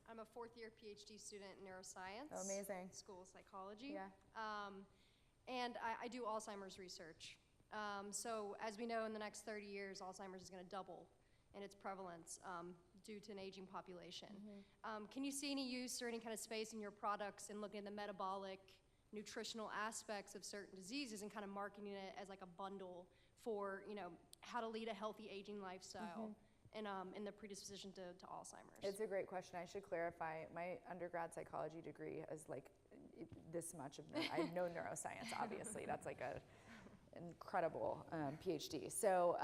I'm a fourth-year PhD student in neuroscience. Oh, amazing. School of Psychology. Yeah. And I do Alzheimer's research. So as we know, in the next 30 years, Alzheimer's is going to double in its prevalence due to an aging population. Can you see any use or any kind of space in your products in looking at the metabolic, nutritional aspects of certain diseases and kind of marketing it as like a bundle for, how to lead a healthy aging lifestyle? In the predisposition to Alzheimer's? It's a great question. I should clarify, my undergrad psychology degree is this much of I know neuroscience, obviously. That's an incredible PhD. So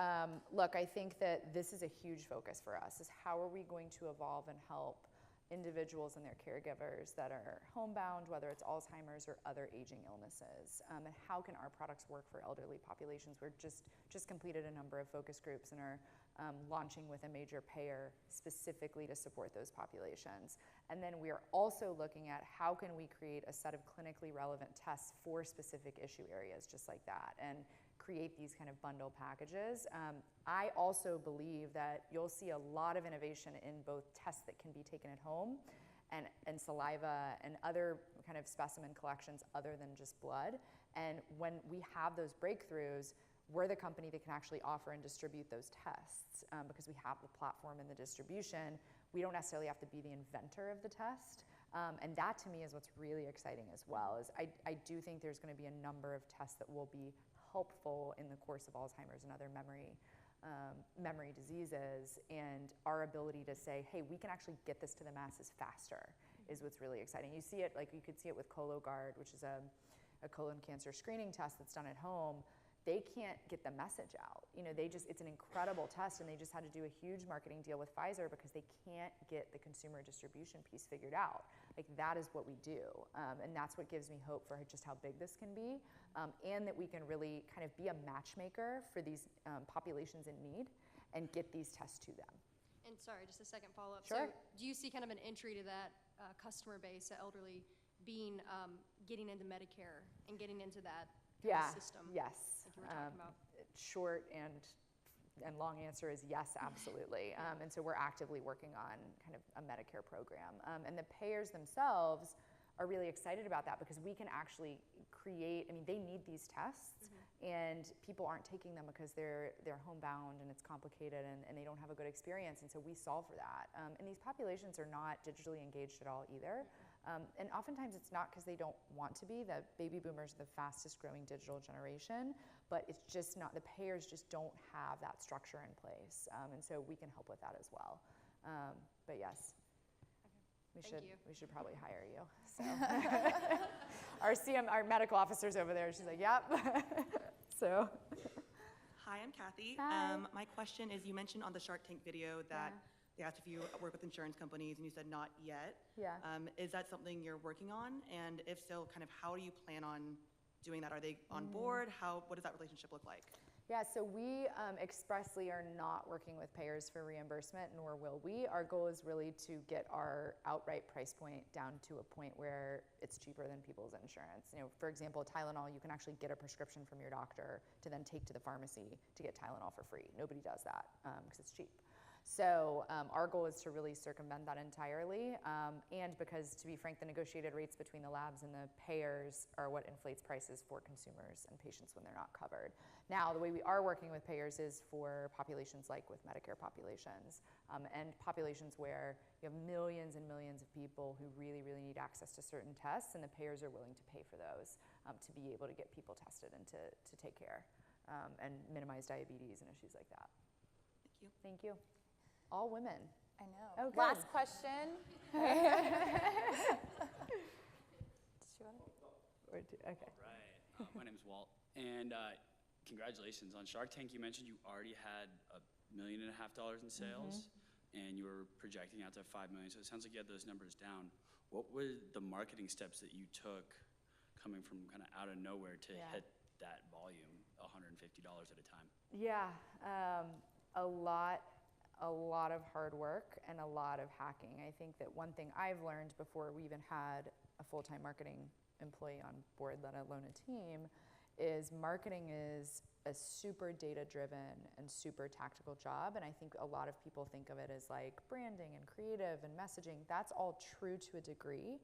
look, I think that this is a huge focus for us, is how are we going to evolve and help individuals and their caregivers that are homebound, whether it's Alzheimer's or other aging illnesses, and how can our products work for elderly populations? We're just completed a number of focus groups and are launching with a major payer specifically to support those populations. And then we are also looking at how can we create a set of clinically relevant tests for specific issue areas just like that, and create these kind of bundle packages. I also believe that you'll see a lot of innovation in both tests that can be taken at home and saliva and other kind of specimen collections other than just blood. And when we have those breakthroughs, we're the company that can actually offer and distribute those tests because we have the platform and the distribution. We don't necessarily have to be the inventor of the test. And that to me is what's really exciting as well, is I do think there's going to be a number of tests that will be helpful in the course of Alzheimer's and other memory diseases, and our ability to say, hey, we can actually get this to the masses faster is what's really exciting. You see it, you could see it with Cologuard, which is a colon cancer screening test that's done at home. They can't get the message out. It's an incredible test, and they just had to do a huge marketing deal with Pfizer because they can't get the consumer distribution piece figured out. That is what we do, and that's what gives me hope for just how big this can be, and that we can really kind of be a matchmaker for these populations in need and get these tests to them. And sorry, just a second follow-up. Sure. So do you see kind of an entry to that customer base, the elderly, being getting into Medicare and getting into that system? Yes. Like you were talking about. Short and long answer is yes, absolutely. And so we're actively working on kind of a Medicare program. And the payers themselves are really excited about that because we can actually create, they need these tests, and people aren't taking them because they're homebound and it's complicated and they don't have a good experience, and so we solve for that. And these populations are not digitally engaged at all either. And oftentimes it's not because they don't want to be. The baby boomers are the fastest growing digital generation, but it's just not, the payers just don't have that structure in place. And so we can help with that as well. But yes, we should probably hire you. So our medical officer's over there. She's like, yep. So. Hi, I'm Kathy. Hi. My question is, you mentioned on the Shark Tank video that they asked if you work with insurance companies, and you said not yet. Yeah. Is that something you're working on? And if so, kind of how do you plan on doing that? Are they on board? What does that relationship look like? Yeah, so we expressly are not working with payers for reimbursement, nor will we. Our goal is really to get our outright price point down to a point where it's cheaper than people's insurance. You know, for example, Tylenol, you can actually get a prescription from your doctor to then take to the pharmacy to get Tylenol for free. Nobody does that because it's cheap. So our goal is to really circumvent that entirely, and because, to be frank, the negotiated rates between the labs and the payers are what inflates prices for consumers and patients when they're not covered. Now, the way we are working with payers is for populations like with Medicare populations, and populations where you have millions and millions of people who really, really need access to certain tests, and the payers are willing to pay for those to be able to get people tested and to take care and minimize diabetes and issues like that. Thank you. Thank you. All women. I know. Oh, good. Last question. Okay. All right. My name's Walt. And congratulations on Shark Tank. You mentioned you already had $1.5 million in sales, and you were projecting out to $5 million. So it sounds like you had those numbers down. What were the marketing steps that you took coming from kind of out of nowhere to hit that volume, $150 at a time? Yeah, a lot of hard work and a lot of hacking. I think that one thing I've learned before we even had a full-time marketing employee on board, let alone a team, is marketing is a super data-driven and super tactical job. And I think a lot of people think of it as like branding and creative and messaging. That's all true to a degree.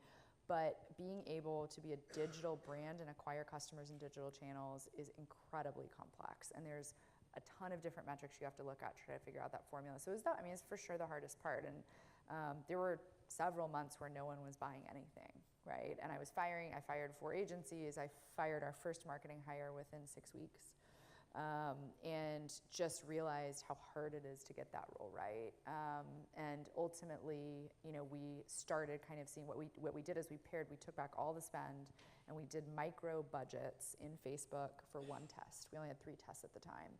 But being able to be a digital brand and acquire customers in digital channels is incredibly complex. And there's a ton of different metrics you have to look at to try to figure out that formula. So it's for sure the hardest part. And there were several months where no one was buying anything, right? And I fired 4 agencies. I fired our first marketing hire within 6 weeks. And just realized how hard it is to get that role right. And ultimately, we started kind of seeing what we did is we took back all the spend and we did micro budgets in Facebook for 1 test. We only had 3 tests at the time.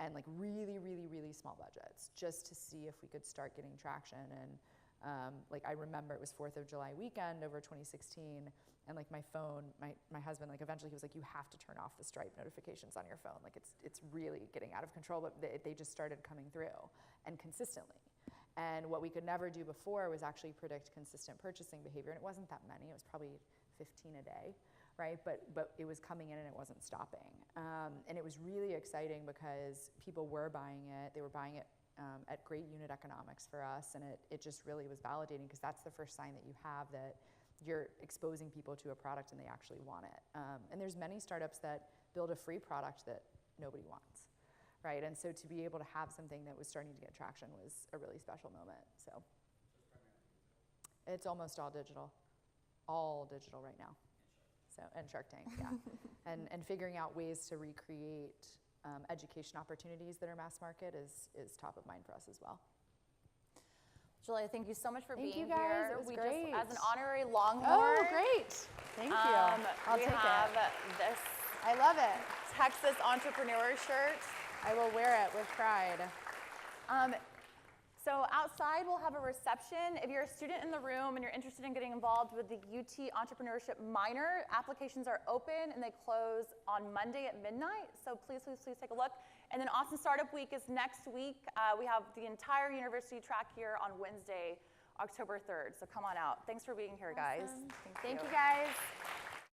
And like really, really, really small budgets just to see if we could start getting traction. And I remember it was 4th of July weekend over 2016. And like my phone, my husband, like eventually he was like, you have to turn off the Stripe notifications on your phone. Like it's really getting out of control, but they just started coming through and consistently. And what we could never do before was actually predict consistent purchasing behavior. And it wasn't that many, it was probably 15 a day, right? But it was coming in and it wasn't stopping. And it was really exciting because people were buying it. They were buying it at great unit economics for us. And it just really was validating because that's the first sign that you have that you're exposing people to a product and they actually want it. And there's many startups that build a free product that nobody wants, right? And so to be able to have something that was starting to get traction was a really special moment, so. It's almost all digital right now. So, and Shark Tank, yeah. and figuring out ways to recreate education opportunities that are mass market is top of mind for us as well. Julia, thank you so much for being you guys. here. It was we great. Just, as an honorary Longhorn. Oh, great. Thank you. I'll take have it. This I love it. Texas Entrepreneur shirt. I will wear it with pride. So outside we'll have a reception. If you're a student in the room and you're interested in getting involved with the UT Entrepreneurship minor, applications are open and they close on Monday at midnight. So please take a look. And then Austin Startup Week is next week. We have the entire university track here on Wednesday, October 3rd. So come on out. Thanks for being here, guys. Thank you guys.